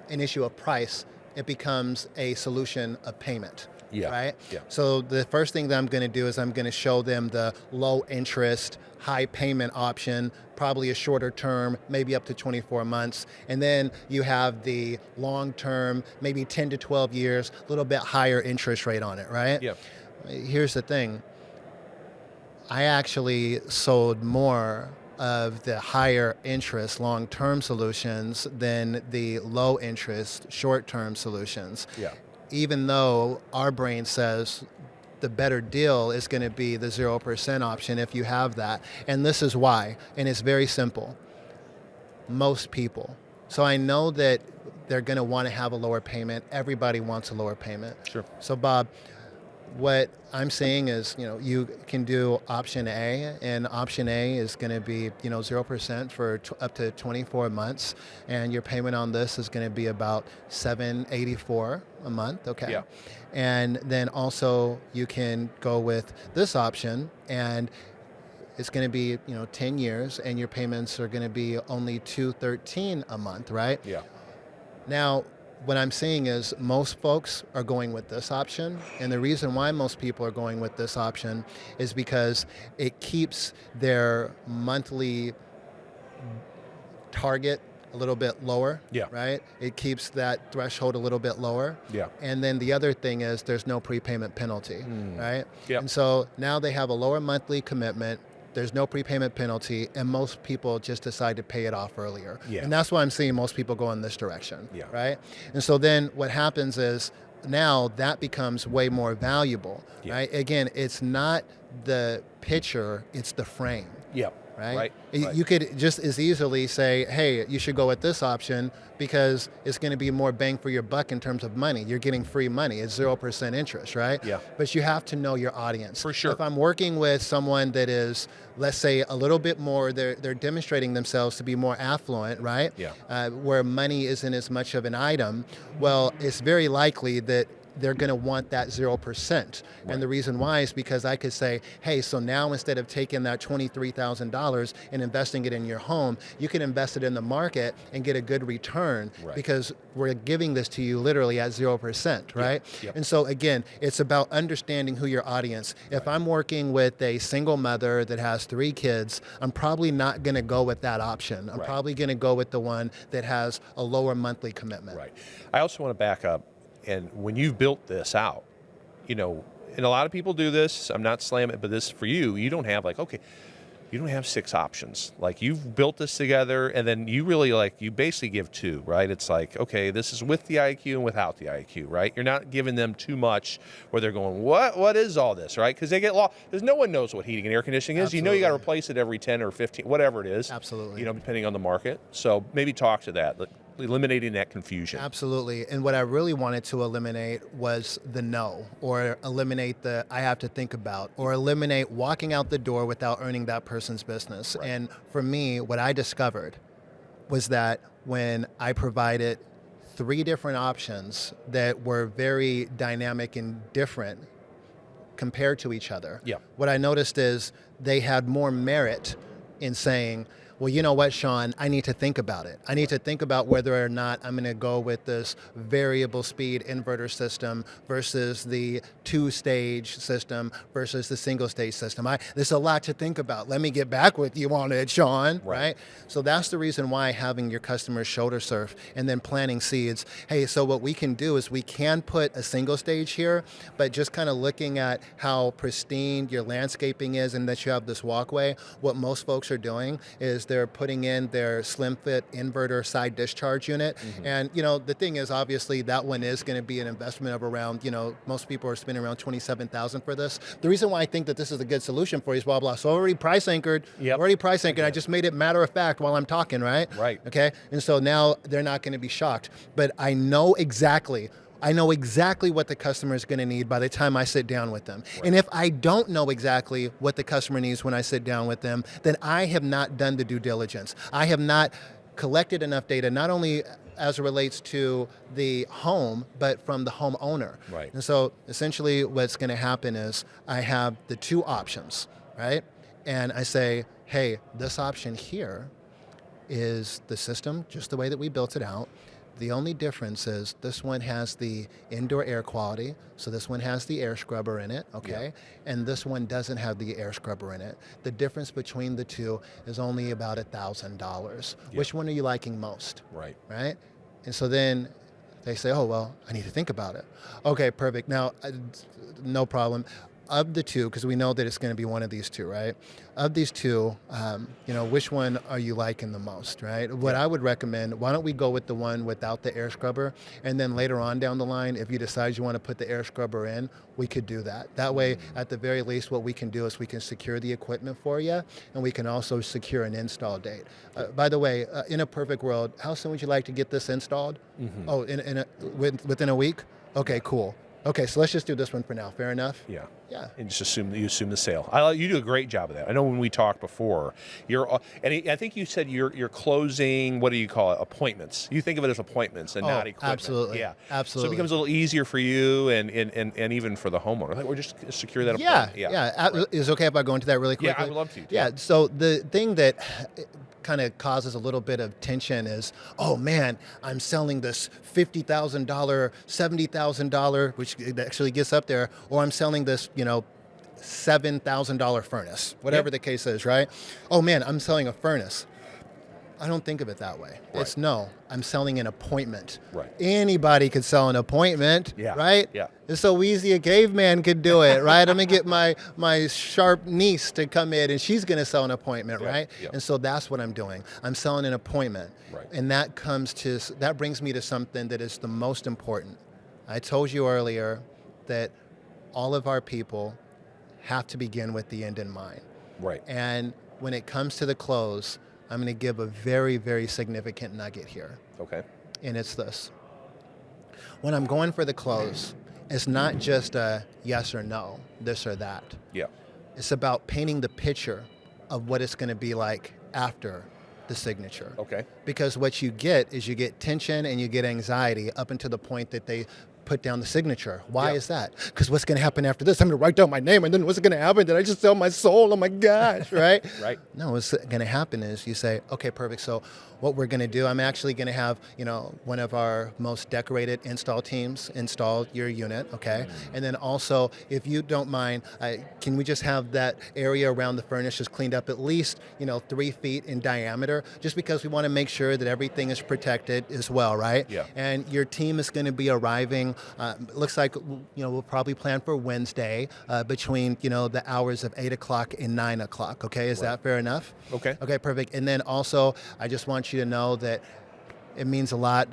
an issue of price, it becomes a solution of payment. Yeah. Right? Yeah. So the first thing that I'm going to do is I'm going to show them the low interest, high payment option, probably a shorter term, maybe up to 24 months. And then you have the long term, maybe 10 to 12 years, a little bit higher interest rate on it, right? Yeah. Here's the thing. I actually sold more of the higher interest long-term solutions than the low interest short-term solutions. Yeah. Even though our brain says the better deal is going to be the 0% option if you have that. And this is why. And it's very simple. Most people. So I know that they're going to want to have a lower payment. Everybody wants a lower payment. Sure. So Bob, what I'm saying is, you can do option A, and option A is going to be, 0% for up to 24 months, and your payment on this is going to be about $784 a month. Okay. Yeah. And then also you can go with this option, and it's going to be, 10 years, and your payments are going to be only $213 a month, right? Yeah. Now, what I'm saying is most folks are going with this option, and the reason why most people are going with this option is because it keeps their monthly target a little bit lower, Yeah. right? It keeps that threshold a little bit lower. Yeah. And then the other thing is there's no prepayment penalty, right? Yep. And so now they have a lower monthly commitment. There's no prepayment penalty, and most people just decide to pay it off earlier. Yeah. And that's why I'm seeing most people go in this direction, Yeah. right? And so then what happens is now that becomes way more valuable, Yeah. right? Again, it's not the picture, it's the frame. Yeah. Right? Right. You could just as easily say, hey, you should go with this option because it's going to be more bang for your buck in terms of money. You're getting free money. It's 0% interest, right? Yeah. But you have to know your audience. For sure. If I'm working with someone that is, let's say, a little bit more, they're demonstrating themselves to be more affluent, right? Yeah. Where money isn't as much of an item, well, it's very likely that they're going to want that 0%. Right. And the reason why is because I could say, hey, so now instead of taking that $23,000 and investing it in your home, you can invest it in the market and get a good return, Right. because we're giving this to you literally at 0%, right? Yep. And so again, it's about understanding who your audience. If I'm working with a single mother that has 3 kids, I'm probably not going to go with that option. I'm Right. probably going to go with the one that has a lower monthly commitment. Right. I also want to back up. And when you've built this out, and a lot of people do this, I'm not slamming it, but this for you don't have you don't have 6 options. Like, you've built this together, and then you really you basically give 2, right? It's like, okay, this is with the IQ and without the IQ, right? You're not giving them too much where they're going, what is all this, right? Because they get lost. Because no one knows what heating and air conditioning is. Absolutely. You got to replace it every 10 or 15, whatever it is. Absolutely. Depending on the market. So maybe talk to that. Eliminating that confusion. Absolutely. And what I really wanted to eliminate was the no, or eliminate the I have to think about, or eliminate walking out the door without earning that person's business. Right. And for me, what I discovered was that when I provided 3 different options that were very dynamic and different compared to each other, Yeah. what I noticed is they had more merit in saying, well, you know what, Sean, I need to think about it. I need to think about whether or not I'm going to go with this variable speed inverter system versus the 2-stage system versus the single-stage system. There's a lot to think about. Let me get back with you on it, Sean, right? So that's the reason why having your customers shoulder surf and then planting seeds. Hey, so what we can do is we can put a single stage here, but just kind of looking at how pristine your landscaping is and that you have this walkway, what most folks are doing is they're putting in their slim fit inverter side discharge unit. And, the thing is, obviously, that one is going to be an investment of around, most people are spending around $27,000 for this. The reason why I think that this is a good solution for you is blah, blah. So already price anchored. Yep. Already price anchored. I just made it matter of fact while I'm talking, right? Right. Okay. And so now they're not going to be shocked. But I know exactly what the customer is going to need by the time I sit down with them. Right. And if I don't know exactly what the customer needs when I sit down with them, then I have not done the due diligence. I have not collected enough data, not only as it relates to the home, but from the homeowner. Right. And so essentially what's going to happen is I have the two options, right? And I say, hey, this option here is the system, just the way that we built it out. The only difference is this one has the indoor air quality, so this one has the air scrubber in it, okay? Yeah. And this one doesn't have the air scrubber in it. The difference between the two is only about $1,000. Yeah. Which one are you liking most? Right. Right? And so then they say, oh, well, I need to think about it. Okay, perfect. Now, no problem. Of the two, because we know that it's going to be one of these two, right? Of these two, which one are you liking the most, right? What I would recommend, why don't we go with the one without the air scrubber, and then later on down the line, if you decide you want to put the air scrubber in, we could do that. That way, at the very least, what we can do is we can secure the equipment for you, and we can also secure an install date. By the way, in a perfect world, how soon would you like to get this installed? Oh, within a week? Okay, cool. Okay, so let's just do this one for now. Fair enough? Yeah. Yeah. And just assume the sale. You do a great job of that. I know when we talked before, I think you said you're closing, what do you call it, appointments. You think of it as appointments and not equipment. Absolutely. Yeah. Absolutely. So it becomes a little easier for you and even for the homeowner. I think we're just secure that appointment. Yeah. Right. Is it okay if I go into that really quickly? Yeah, I would love to. Yeah. So the thing that kind of causes a little bit of tension is, oh man, I'm selling this $50,000, $70,000, which actually gets up there, or I'm selling this, $7,000 furnace, whatever the case is, right? Oh man, I'm selling a furnace. I don't think of it that way. Right. It's I'm selling an appointment. Right. Anybody could sell an appointment, right? Yeah. It's so easy a caveman could do it, right? I'm gonna get my sharp niece to come in and she's gonna sell an appointment, right? Yeah. And so that's what I'm doing. I'm selling an appointment. Right. And that brings me to something that is the most important. I told you earlier that all of our people have to begin with the end in mind. Right. And when it comes to the close, I'm going to give a very, very significant nugget here. Okay. And it's this. When I'm going for the close, it's not just a yes or no, this or that. Yeah. It's about painting the picture of what it's going to be like after the signature. Okay. Because what you get is you get tension and you get anxiety up until the point that they put down the signature. Why is that? Because what's going to happen after this? I'm going to write down my name, and then what's going to happen? Did I just sell my soul? Oh my gosh, right? Right. No, what's going to happen is you say, okay, perfect. So what we're going to do, I'm actually going to have, one of our most decorated install teams install your unit, okay? And then also, if you don't mind, can we just have that area around the furnace just cleaned up at least, 3 feet in diameter, just because we want to make sure that everything is protected as well, right? Yeah. And your team is going to be arriving, looks like, we'll probably plan for Wednesday between, the hours of 8 o'clock and 9 o'clock, okay? Is that fair enough? Okay. Okay, perfect. And then also, I just want you to know that it means a lot,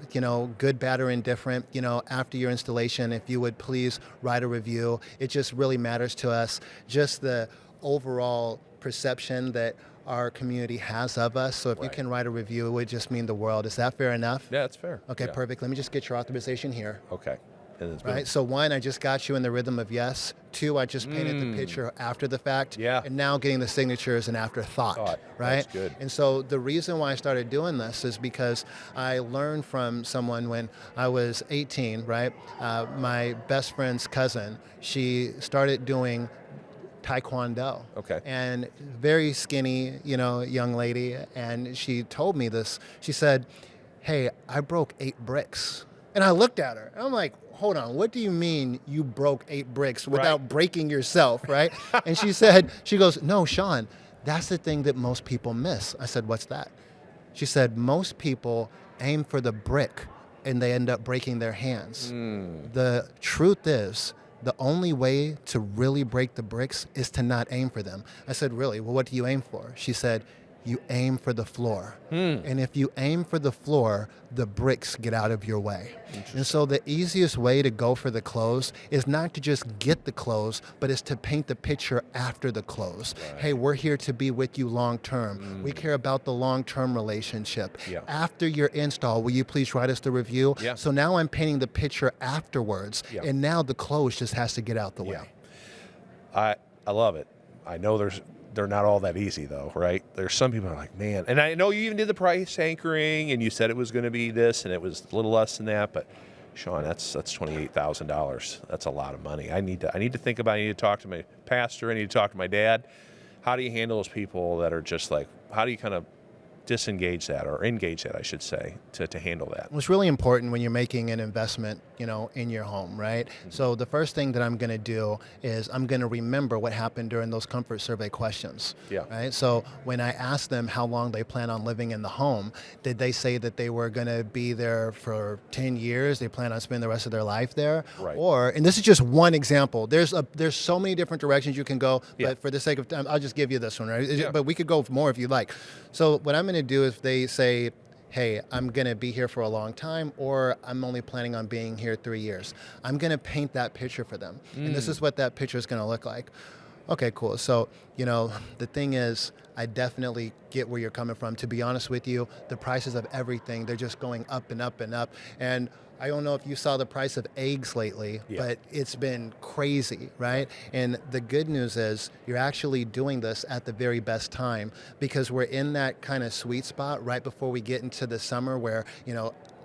good, bad, or indifferent, after your installation, if you would please write a review. It just really matters to us, just the overall perception that our community has of us. So if you can write a review, it would just mean the world. Is that fair enough? Yeah, that's fair. Okay, yeah. Perfect. Let me just get your authorization here. Okay. Right. So 1, I just got you in the rhythm of yes. 2, I just painted the picture after the fact. Yeah. And now getting the signature is an afterthought. Right. That's good. And so the reason why I started doing this is because I learned from someone when I was 18. Right. My best friend's cousin. She started doing Taekwondo. Okay. And very skinny, young lady. And she told me this. She said, "Hey, I broke 8 bricks." And I looked at her. And I'm like, hold on, what do you mean you broke 8 bricks without breaking yourself, right? And she goes, no, Sean, that's the thing that most people miss. I said, what's that? She said, most people aim for the brick and they end up breaking their hands. The truth is, the only way to really break the bricks is to not aim for them. I said, really? Well, what do you aim for? She said, you aim for the floor. And if you aim for the floor, the bricks get out of your way. And so the easiest way to go for the close is not to just get the close, but is to paint the picture after the close. Right. Hey, we're here to be with you long term. We care about the long-term relationship. Yeah. After your install, will you please write us the review? Yeah. So now I'm painting the picture afterwards, Yeah. and now the close just has to get out the way. I love it. I know they're not all that easy though, right? There's some people who are like, man, and I know you even did the price anchoring and you said it was going to be this and it was a little less than that, but Sean, that's $28,000. That's a lot of money. I need to think about it. I need to talk to my pastor. I need to talk to my dad. How do you handle those people that are just like, how do you kind of disengage that or engage that, I should say, to handle that? It's really important when you're making an investment, in your home, right? So the first thing that I'm going to do is I'm going to remember what happened during those comfort survey questions. Yeah. Right. So when I asked them how long they plan on living in the home, did they say that they were going to be there for 10 years? They plan on spending the rest of their life there? Right. Or, and this is just one example. There's so many different directions you can go, Yeah. but for the sake of time, I'll just give you this one, right? Yeah. But we could go more if you like. So what I'm going to do is they say, hey, I'm going to be here for a long time, or I'm only planning on being here 3 years. I'm going to paint that picture for them. And this is what that picture is going to look like. Okay, cool. So, the thing is, I definitely get where you're coming from. To be honest with you, the prices of everything, they're just going up and up and up. And I don't know if you saw the price of eggs lately, but it's been crazy, right? And the good news is you're actually doing this at the very best time, because we're in that kind of sweet spot right before we get into the summer where,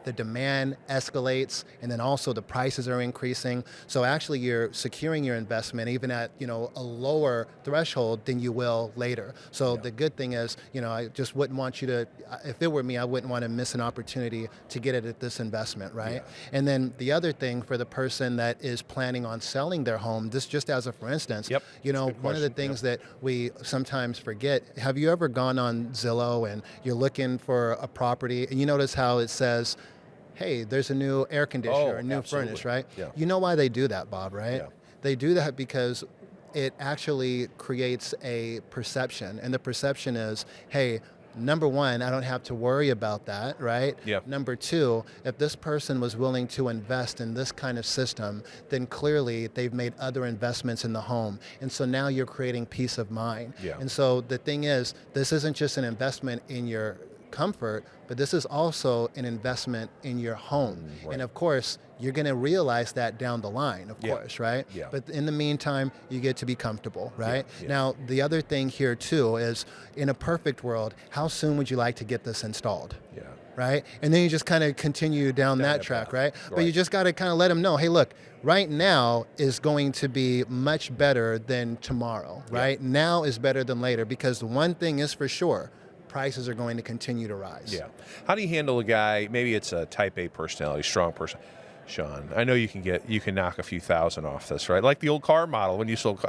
the demand escalates, and then also the prices are increasing. So actually you're securing your investment even at, a lower threshold than you will later. So the good thing is, I just wouldn't want you to, if it were me, I wouldn't want to miss an opportunity to get it at this investment, right? And then the other thing for the person that is planning on selling their home, this just as a for instance, one of the things that we sometimes forget, have you ever gone on Zillow and you're looking for a property and you notice how it says, hey, there's a new air conditioner, a new furnace, right? Yeah. You know why they do that, Bob, right? Yeah. They do that because it actually creates a perception. And the perception is, hey, number one, I don't have to worry about that, right? Yeah. Number two, if this person was willing to invest in this kind of system, then clearly they've made other investments in the home. And so now you're creating peace of mind. Yeah. And so the thing is, this isn't just an investment in your comfort, but this is also an investment in your home. Right. And of course, you're going to realize that down the line, of course, right? Yeah. But in the meantime, you get to be comfortable, right? Yeah. Now, the other thing here too is, in a perfect world, how soon would you like to get this installed? Yeah. Right? And then you just kind of continue down that track, path. right? But you Right. just got to kind of let them know, hey, look, right now is going to be much better than tomorrow, right? Now is better than later, because the one thing is for sure, prices are going to continue to rise. Yeah. How do you handle a guy, maybe it's a type A personality, strong person. Sean, I know you can knock a few thousand off this, right? Like the old car model when you sold,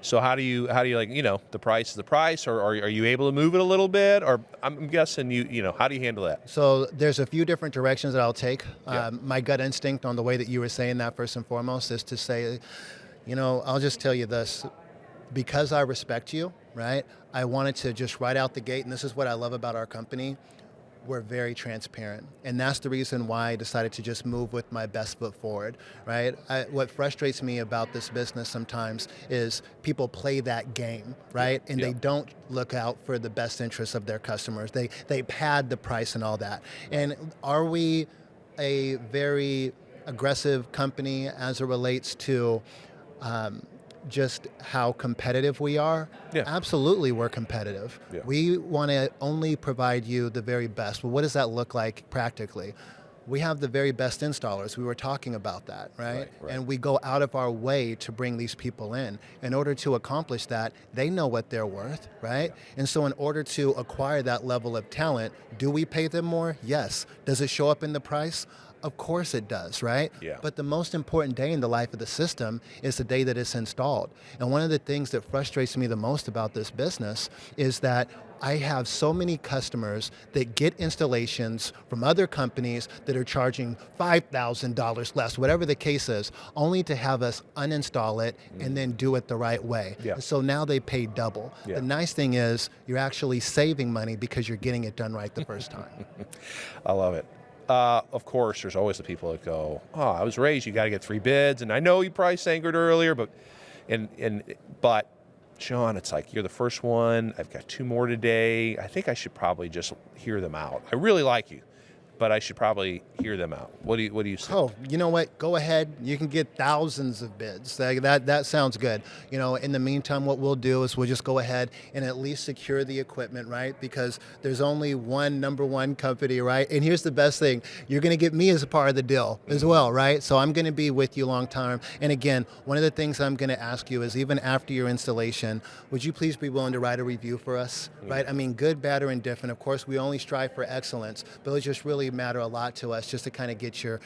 so how do you like, the price is the price, or are you able to move it a little bit? Or I'm guessing how do you handle that? So there's a few different directions that I'll take. Yeah. My gut instinct on the way that you were saying that, first and foremost, is to say, I'll just tell you this. Because I respect you, right? I wanted to just right out the gate, and this is what I love about our company, we're very transparent. And that's the reason why I decided to just move with my best foot forward, right? What frustrates me about this business sometimes is people play that game, right? And they don't look out for the best interests of their customers. They pad the price and all that. And are we a very aggressive company as it relates to just how competitive we are? Yeah. Absolutely, we're competitive. Yeah. We want to only provide you the very best. Well, what does that look like practically? We have the very best installers. We were talking about that, right? Right. And we go out of our way to bring these people in. In order to accomplish that, they know what they're worth, right? And so in order to acquire that level of talent, do we pay them more? Yes. Does it show up in the price? Of course it does, right? Yeah. But the most important day in the life of the system is the day that it's installed. And one of the things that frustrates me the most about this business is that I have so many customers that get installations from other companies that are charging $5,000 less, whatever the case is, only to have us uninstall it and then do it the right way. Yeah. And so now they pay double. Yeah. The nice thing is you're actually saving money because you're getting it done right the first time. I love it. Of course, there's always the people that go, "Oh, I was raised, you got to get 3 bids." And I know you price anchored earlier, but Sean, it's like, you're the first one. I've got 2 more today. I think I should probably just hear them out. I really like you, but I should probably hear them out. What do you say? Oh, you know what? Go ahead. You can get thousands of bids. That sounds good. You know, in the meantime, what we'll do is we'll just go ahead and at least secure the equipment, right? Because there's only one number one company, right? And here's the best thing. You're going to get me as a part of the deal as well, right? So I'm going to be with you long term. And again, one of the things I'm going to ask you is, even after your installation, would you please be willing to write a review for us, right? I mean, good, bad, or indifferent. Of course, we only strive for excellence, but it just really matter a lot to us just to kind of get your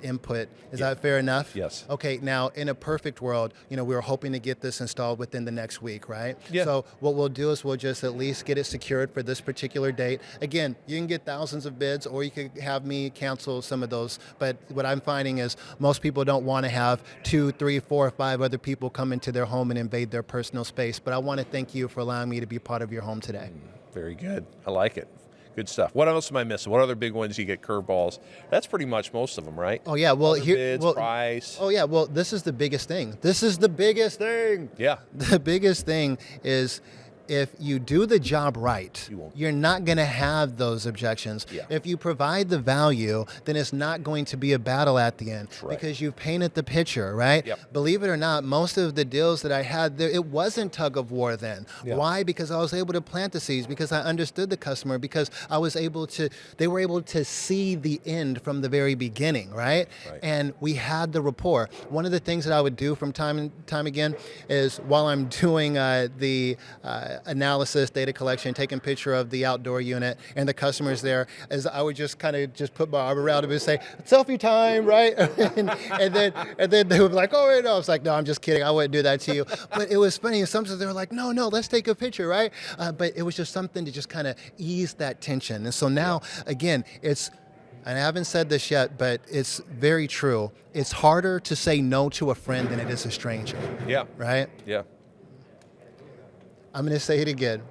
input. Is that fair enough? Yes. Okay, now in a perfect world, you know, we were hoping to get this installed within the next week, right? Yeah. So what we'll do is we'll just at least get it secured for this particular date. Again, you can get thousands of bids, or you could have me cancel some of those. But what I'm finding is most people don't want to have 2, 3, 4, or 5 other people come into their home and invade their personal space. But I want to thank you for allowing me to be part of your home today. Very good. I like it. Good stuff. What else am I missing? What other big ones you get curveballs? That's pretty much most of them, right? Oh yeah, well Other bids, price. Oh yeah, well this is the biggest thing. This is the biggest thing. Yeah. The biggest thing is, if you do the job right, you're not going to have those objections. Yeah. If you provide the value, then it's not going to be a battle at the end, right. because you've painted the picture, right? Yep. Believe it or not, most of the deals that I had, it wasn't tug of war then. Yeah. Why? Because I was able to plant the seeds, because I understood the customer, because they were able to see the end from the very beginning, right? And we had the rapport. One of the things that I would do from time and time again is, while I'm doing the analysis, data collection, taking a picture of the outdoor unit and the customers there, is I would just kind of just put my arm around them and say, "Selfie time," right? and then they would be like, "Oh, wait, no." I was like, "No, I'm just kidding. I wouldn't do that to you." But it was funny. And sometimes they were like, "No, let's take a picture," right? But it was just something to just kind of ease that tension. And so now, again, and I haven't said this yet, but it's very true. It's harder to say no to a friend than it is a stranger. Yeah. Right? Yeah. I'm going to say it again.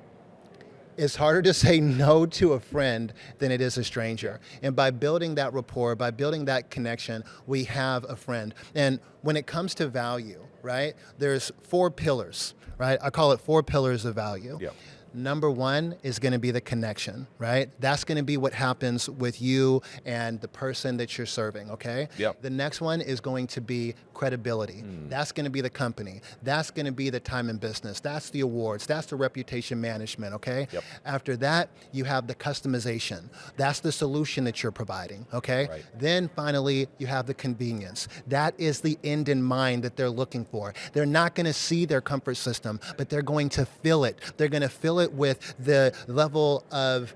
It's harder to say no to a friend than it is a stranger. And by building that rapport, by building that connection, we have a friend. And when it comes to value, right, there's 4 pillars, right? I call it 4 pillars of value. Yeah. Number 1 is going to be the connection, right? That's going to be what happens with you and the person that you're serving, okay? Yep. The next one is going to be credibility. That's going to be the company. That's going to be the time in business. That's the awards. That's the reputation management, okay? Yep. After that, you have the customization. That's the solution that you're providing, okay? Right. Then finally, you have the convenience. That is the end in mind that they're looking for. They're not going to see their comfort system, but they're going to feel it. They're going to feel it with the level of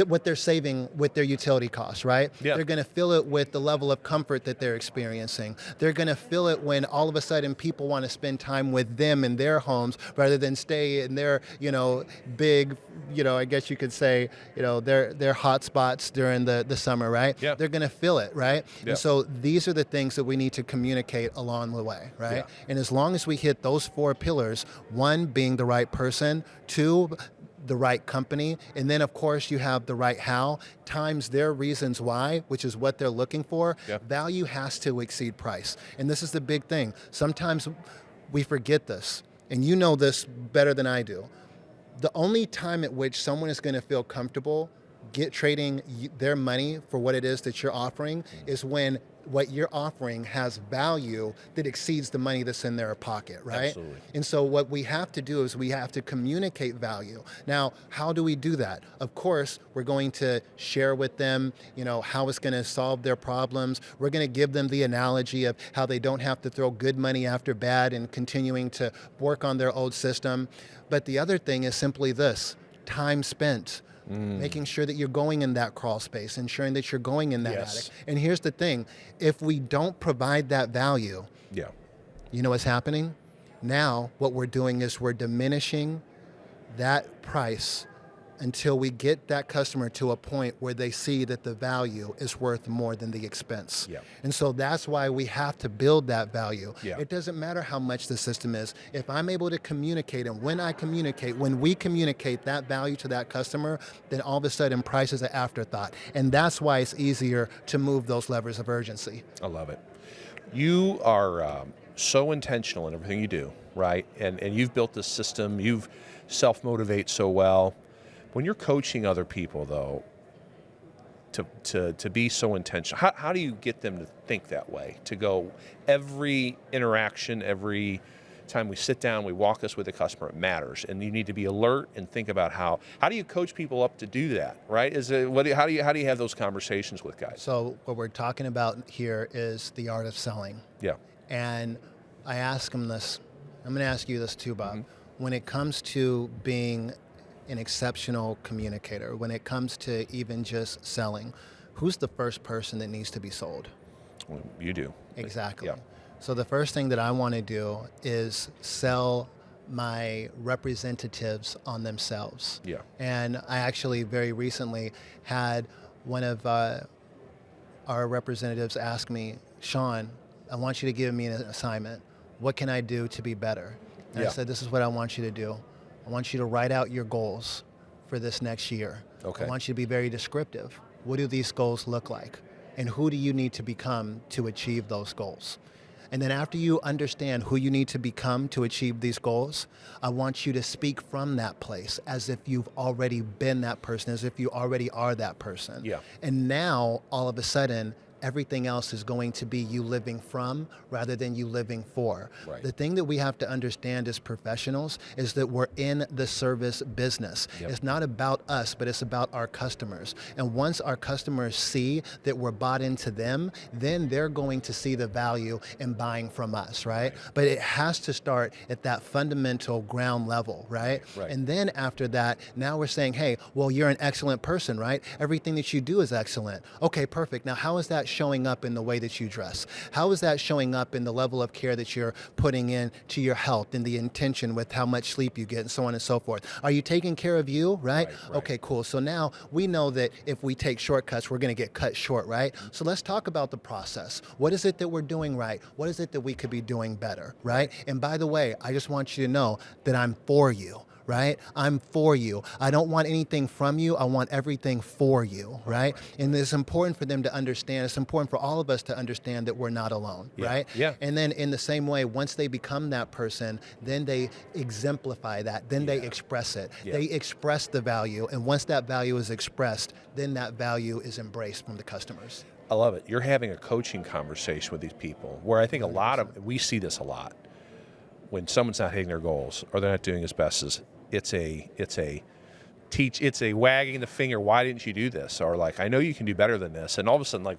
what they're saving with their utility costs, right? Yeah. They're going to feel it with the level of comfort that they're experiencing. They're going to feel it when all of a sudden people want to spend time with them in their homes rather than stay in their, big, I guess you could say, their hot spots during the summer, right? Yeah. They're going to feel it, right? Yeah. And so these are the things that we need to communicate along the way, right? Yeah. And as long as we hit those 4 pillars, 1 being the right person, 2, the right company, and then of course you have the right how times their reasons why, which is what they're looking for. Yeah. Value has to exceed price. And this is the big thing. Sometimes we forget this, and you know this better than I do. The only time at which someone is going to feel comfortable trading their money for what it is that you're offering is when what you're offering has value that exceeds the money that's in their pocket, right? Absolutely. And so what we have to do is we have to communicate value. Now, how do we do that? Of course, we're going to share with them, how it's going to solve their problems. We're going to give them the analogy of how they don't have to throw good money after bad and continuing to work on their old system. But the other thing is simply this: time spent. making sure that you're going in that crawl space, ensuring that you're going in that Yes. attic. And here's the thing, if we don't provide that value, Yeah. you know what's happening? Now what we're doing is we're diminishing that price until we get that customer to a point where they see that the value is worth more than the expense. Yeah. And so that's why we have to build that value. Yeah. It doesn't matter how much the system is. If I'm able to communicate, and when we communicate that value to that customer, then all of a sudden price is an afterthought. And that's why it's easier to move those levers of urgency. I love it. You are so intentional in everything you do, right? And you've built this system. You've self-motivate so well. When you're coaching other people, though, to be so intentional, how do you get them to think that way? To go every interaction, every time we sit down, we walk this with a customer, it matters, and you need to be alert and think about how do you coach people up to do that, right? How do you have those conversations with guys? So what we're talking about here is the art of selling. Yeah. And I ask them this, I'm going to ask you this too, Bob. Mm-hmm. When it comes to being an exceptional communicator, when it comes to even just selling, who's the first person that needs to be sold? Well, you do. Exactly. Yeah. So the first thing that I want to do is sell my representatives on themselves. Yeah. And I actually very recently had one of our representatives ask me, Sean, I want you to give me an assignment. What can I do to be better? And Yeah. I said, this is what I want you to do. I want you to write out your goals for this next year. Okay. I want you to be very descriptive. What do these goals look like? And who do you need to become to achieve those goals? And then after you understand who you need to become to achieve these goals, I want you to speak from that place as if you've already been that person, as if you already are that person. Yeah. And now, all of a sudden, everything else is going to be you living from rather than you living for. Right. The thing that we have to understand as professionals is that we're in the service business. Yep. It's not about us, but it's about our customers. And once our customers see that we're bought into them, then they're going to see the value in buying from us, right? But it has to start at that fundamental ground level, right? Right. And then after that, now we're saying, hey, well, you're an excellent person, right? Everything that you do is excellent. Okay, perfect. Now, how is that showing up in the way that you dress? How is that showing up in the level of care that you're putting in to your health and the intention with how much sleep you get and so on and so forth? Are you taking care of you, right? Right. Okay, cool. So now we know that if we take shortcuts, we're going to get cut short, right? So let's talk about the process. What is it that we're doing right? What is it that we could be doing better, right? And by the way, I just want you to know that I'm for you. Right? I'm for you. I don't want anything from you. I want everything for you, right? And it's important for them to understand. It's important for all of us to understand that we're not alone, Yeah. right? Yeah. And then in the same way, once they become that person, then they exemplify that. Then they Yeah. express it. Yeah. They express the value. And once that value is expressed, then that value is embraced from the customers. I love it. You're having a coaching conversation with these people where I think we see this a lot. When someone's not hitting their goals or they're not doing as best as it's a wagging the finger. Why didn't you do this? Or like, I know you can do better than this. And all of a sudden, like,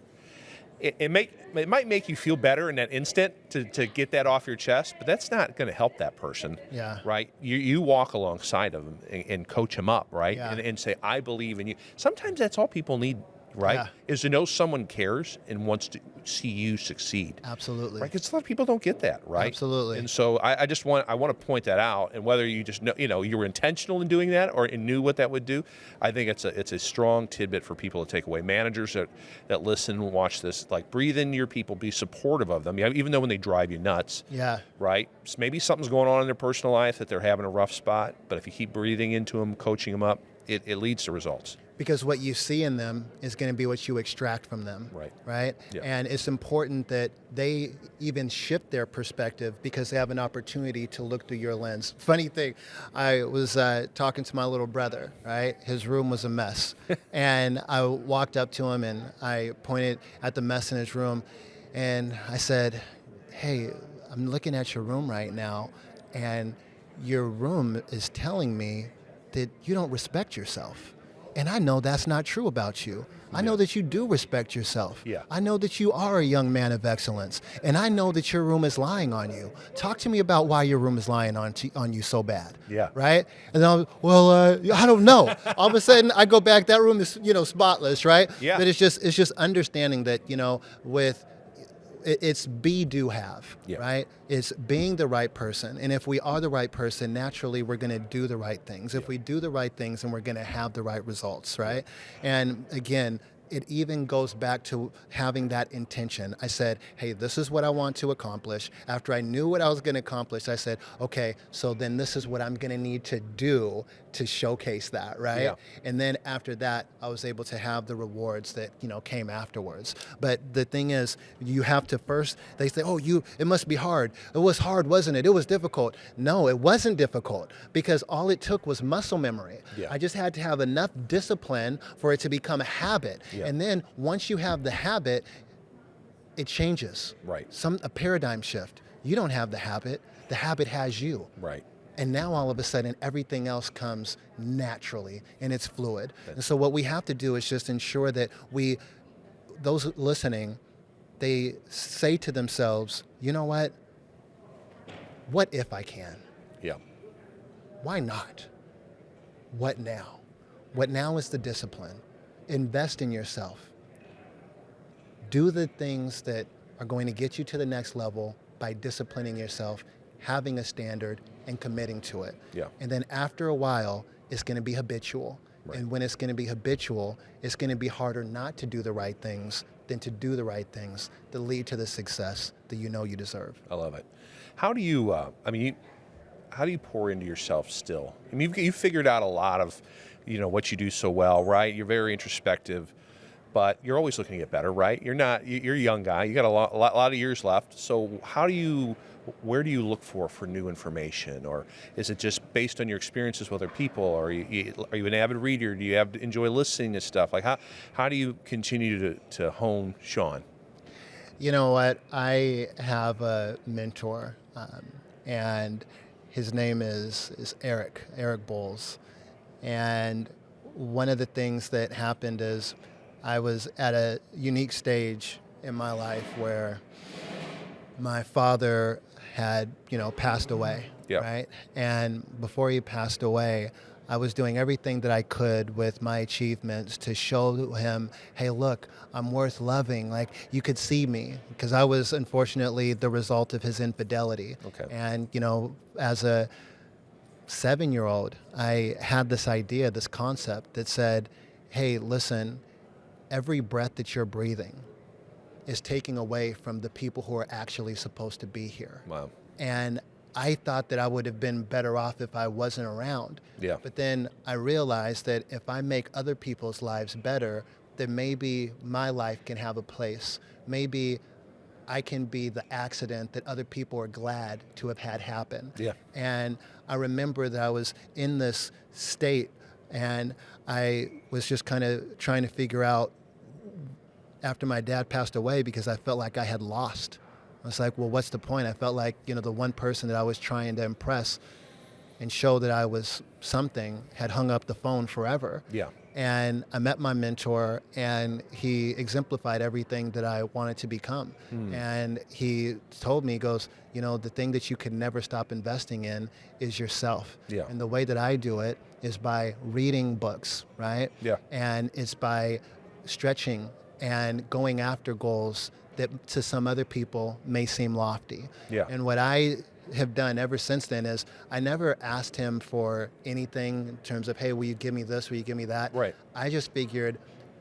it might make you feel better in that instant to get that off your chest, but that's not going to help that person. Yeah. Right. You walk alongside of them and coach them up. Right. Yeah. And say, I believe in you. Sometimes that's all people need. Right. Yeah. Is to know someone cares and wants to see you succeed. Absolutely. Right, because a lot of people don't get that, right? Absolutely. And so I want to point that out, and whether you just know, you were intentional in doing that or knew what that would do, I think it's a strong tidbit for people to take away. Managers that listen, watch this, like breathe in your people, be supportive of them, even though when they drive you nuts. Yeah. Right. So maybe something's going on in their personal life that they're having a rough spot, but if you keep breathing into them, coaching them up, it leads to results. Because what you see in them is going to be what you extract from them. Right. Right? Yeah. And it's important that they even shift their perspective because they have an opportunity to look through your lens. Funny thing, I was talking to my little brother, right? His room was a mess. And I walked up to him and I pointed at the mess in his room and I said, hey, I'm looking at your room right now and your room is telling me that you don't respect yourself. And I know that's not true about you. I know that you do respect yourself. Yeah. I know that you are a young man of excellence. And I know that your room is lying on you. Talk to me about why your room is lying on you so bad. Yeah. Right? And then I don't know. All of a sudden I go back, that room is, spotless, right? Yeah. But it's just understanding that, with it's be, do, have, Yeah. right? It's being the right person. And if we are the right person, naturally we're going to do the right things. If we do the right things, then we're going to have the right results, right? And again, it even goes back to having that intention. I said, hey, this is what I want to accomplish. After I knew what I was going to accomplish, I said, okay, so then this is what I'm going to need to do to showcase that, right? Yeah. And then after that, I was able to have the rewards that, came afterwards. But the thing is, you have to first, they say, it must be hard. It was hard, wasn't it? It was difficult. No, it wasn't difficult, because all it took was muscle memory. Yeah. I just had to have enough discipline for it to become a habit. Yeah. And then once you have the habit, it changes. Right. A paradigm shift. You don't have the habit has you. Right. And now all of a sudden everything else comes naturally and it's fluid. And so what we have to do is just ensure that those listening, they say to themselves, you know what if I can? Yeah. Why not? What now? What now is the discipline. Invest in yourself. Do the things that are going to get you to the next level by disciplining yourself, having a standard, and committing to it. Yeah. And then after a while, it's going to be habitual. Right. And when it's going to be habitual, it's going to be harder not to do the right things than to do the right things that lead to the success that you know you deserve. I love it. How do you, how do you pour into yourself still? I mean, you've figured out a lot of, what you do so well, right? You're very introspective, but you're always looking to get better, right? You're a young guy. You got a lot of years left. So where do you look for new information? Or is it just based on your experiences with other people? Or are you an avid reader? Do you enjoy listening to stuff? Like how do you continue to hone Sean? You know what? I have a mentor, and his name is Eric Bowles. And one of the things that happened is I was at a unique stage in my life where my father had, passed away, Yeah. right? And before he passed away, I was doing everything that I could with my achievements to show him, hey, look, I'm worth loving. Like, you could see me, because I was unfortunately the result of his infidelity. Okay. And, as a 7-year-old, I had this idea, this concept that said, hey, listen, every breath that you're breathing is taking away from the people who are actually supposed to be here. Wow. And I thought that I would have been better off if I wasn't around. Yeah. But then I realized that if I make other people's lives better, then maybe my life can have a place. Maybe I can be the accident that other people are glad to have had happen. Yeah. And I remember that I was in this state, and I was just kind of trying to figure out, after my dad passed away, because I felt like I had lost. I was like, well, what's the point? I felt like, the one person that I was trying to impress and show that I was something had hung up the phone forever. Yeah. And I met my mentor, and he exemplified everything that I wanted to become. And he told me, he goes, the thing that you can never stop investing in is yourself. Yeah. And the way that I do it is by reading books, right? Yeah. And it's by stretching and going after goals that to some other people may seem lofty. Yeah. And what I have done ever since then is I never asked him for anything in terms of, hey, will you give me this, will you give me that? Right. I just figured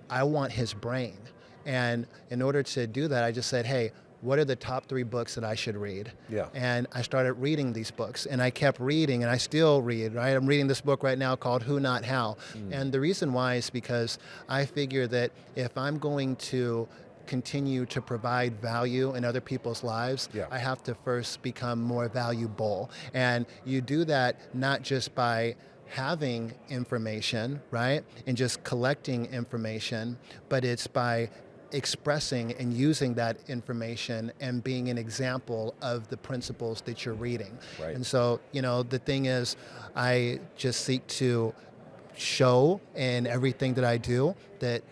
I want his brain. And in order to do that, I just said, hey, what are the top 3 books that I should read? Yeah. And I started reading these books, and I kept reading, and I still read, right? I'm reading this book right now called Who Not How. And the reason why is because I figure that if I'm going to continue to provide value in other people's lives, Yeah. I have to first become more valuable. And you do that not just by having information, right? And just collecting information, but it's by expressing and using that information and being an example of the principles that you're reading. Right. And so, the thing is, I just seek to show in everything that I do that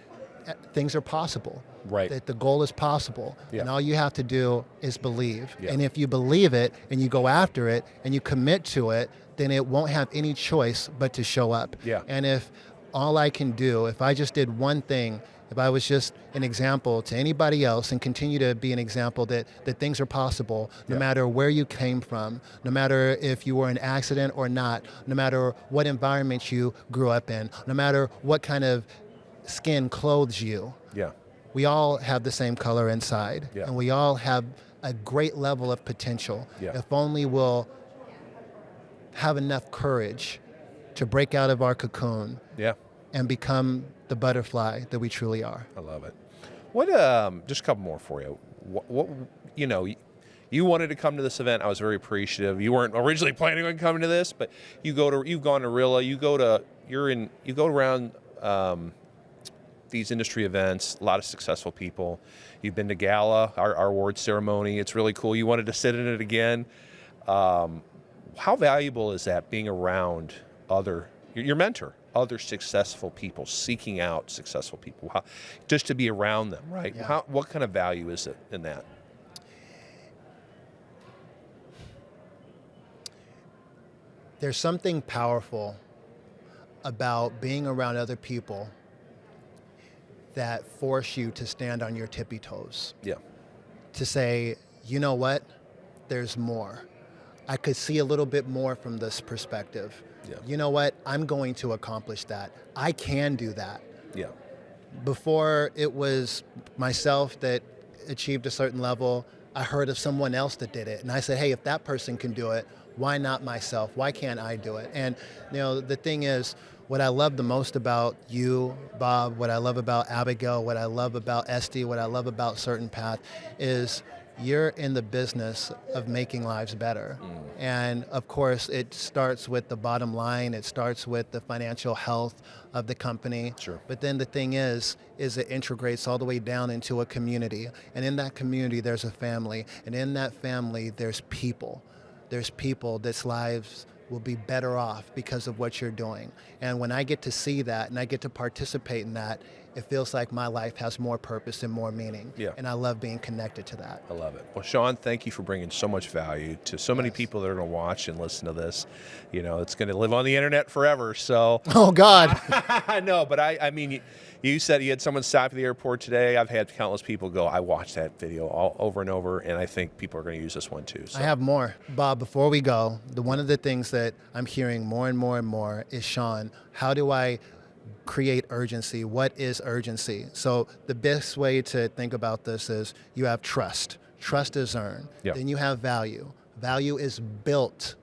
things are possible. Right. That the goal is possible. Yeah. And all you have to do is believe. Yeah. And if you believe it and you go after it and you commit to it, then it won't have any choice but to show up. Yeah. And if all I can do, if I just did one thing, if I was just an example to anybody else and continue to be an example that things are possible, no matter where you came from, no matter if you were in an accident or not, no matter what environment you grew up in, no matter what kind of skin clothes you, Yeah. we all have the same color inside. Yeah. And we all have a great level of potential. Yeah. If only we'll have enough courage to break out of our cocoon Yeah. and become the butterfly that we truly are. I love it. What? Just a couple more for you. What? You know, you wanted to come to this event. I was very appreciative. You weren't originally planning on coming to this, but you've gone to RILA. You go around these industry events. A lot of successful people. You've been to Gala, our award ceremony. It's really cool. You wanted to sit in it again. How valuable is that, being around your mentor, other successful people, seeking out successful people, just to be around them, right? Yeah. What kind of value is it in that? There's something powerful about being around other people that force you to stand on your tippy toes. Yeah. To say, you know what, there's more. I could see a little bit more from this perspective. Yeah. You know what, I'm going to accomplish that. I can do that. Yeah. Before it was myself that achieved a certain level, I heard of someone else that did it. And I said, hey, if that person can do it, why not myself? Why can't I do it? And the thing is, what I love the most about you, Bob, what I love about Abigail, what I love about Esty, what I love about Certain Path is you're in the business of making lives better. And of course, it starts with the bottom line. It starts with the financial health of the company. Sure. But then the thing is it integrates all the way down into a community. And in that community, there's a family. And in that family, there's people. There's people that's lives will be better off because of what you're doing. And when I get to see that and I get to participate in that, it feels like my life has more purpose and more meaning. Yeah. And I love being connected to that. I love it. Well, Sean, thank you for bringing so much value to so many people that are going to watch and listen to this. It's going to live on the internet forever. So. Oh, God. I know, but I mean, you said you had someone stop at the airport today. I've had countless people go, I watched that video all over and over, and I think people are going to use this one too. So. I have more. Bob, before we go, one of the things that I'm hearing more and more and more is, Sean, how do I create urgency? What is urgency? So the best way to think about this is you have trust. Trust is earned. Yeah. Then you have value. Value is built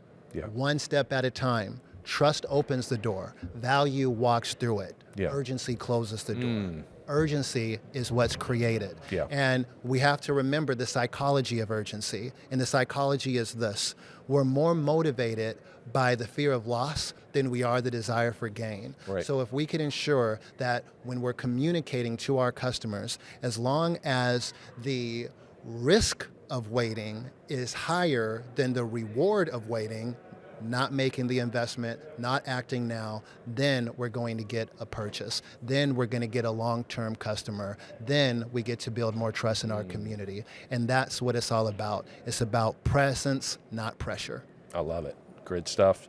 one step at a time. Trust opens the door. Value walks through it. Yeah. Urgency closes the door. Urgency is what's created. Yeah. And we have to remember the psychology of urgency. And the psychology is this. We're more motivated by the fear of loss than we are the desire for gain. Right. So if we can ensure that when we're communicating to our customers, as long as the risk of waiting is higher than the reward of waiting, not making the investment, not acting now, then we're going to get a purchase. Then we're going to get a long-term customer. Then we get to build more trust in our community. And that's what it's all about. It's about presence, not pressure. I love it. Great stuff.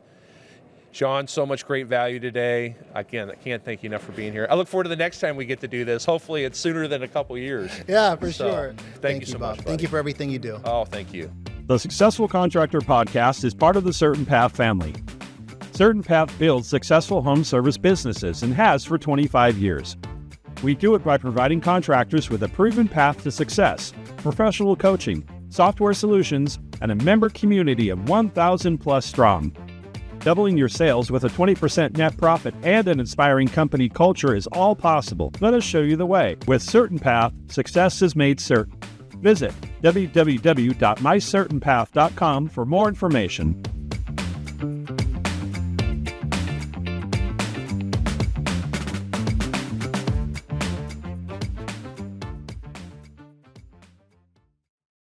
Sean, so much great value today. Again, I can't thank you enough for being here. I look forward to the next time we get to do this. Hopefully it's sooner than a couple years. Yeah, for So, sure. Thank you so Bob. much, Thank buddy. you for everything you do. Oh, thank you. The Successful Contractor podcast is part of the Certain Path family. Certain Path builds successful home service businesses and has for 25 years. We do it by providing contractors with a proven path to success, professional coaching, software solutions, and a member community of 1,000 plus strong. Doubling your sales with a 20% net profit and an inspiring company culture is all possible. Let us show you the way. With Certain Path, success is made certain. Visit www.mycertainpath.com for more information.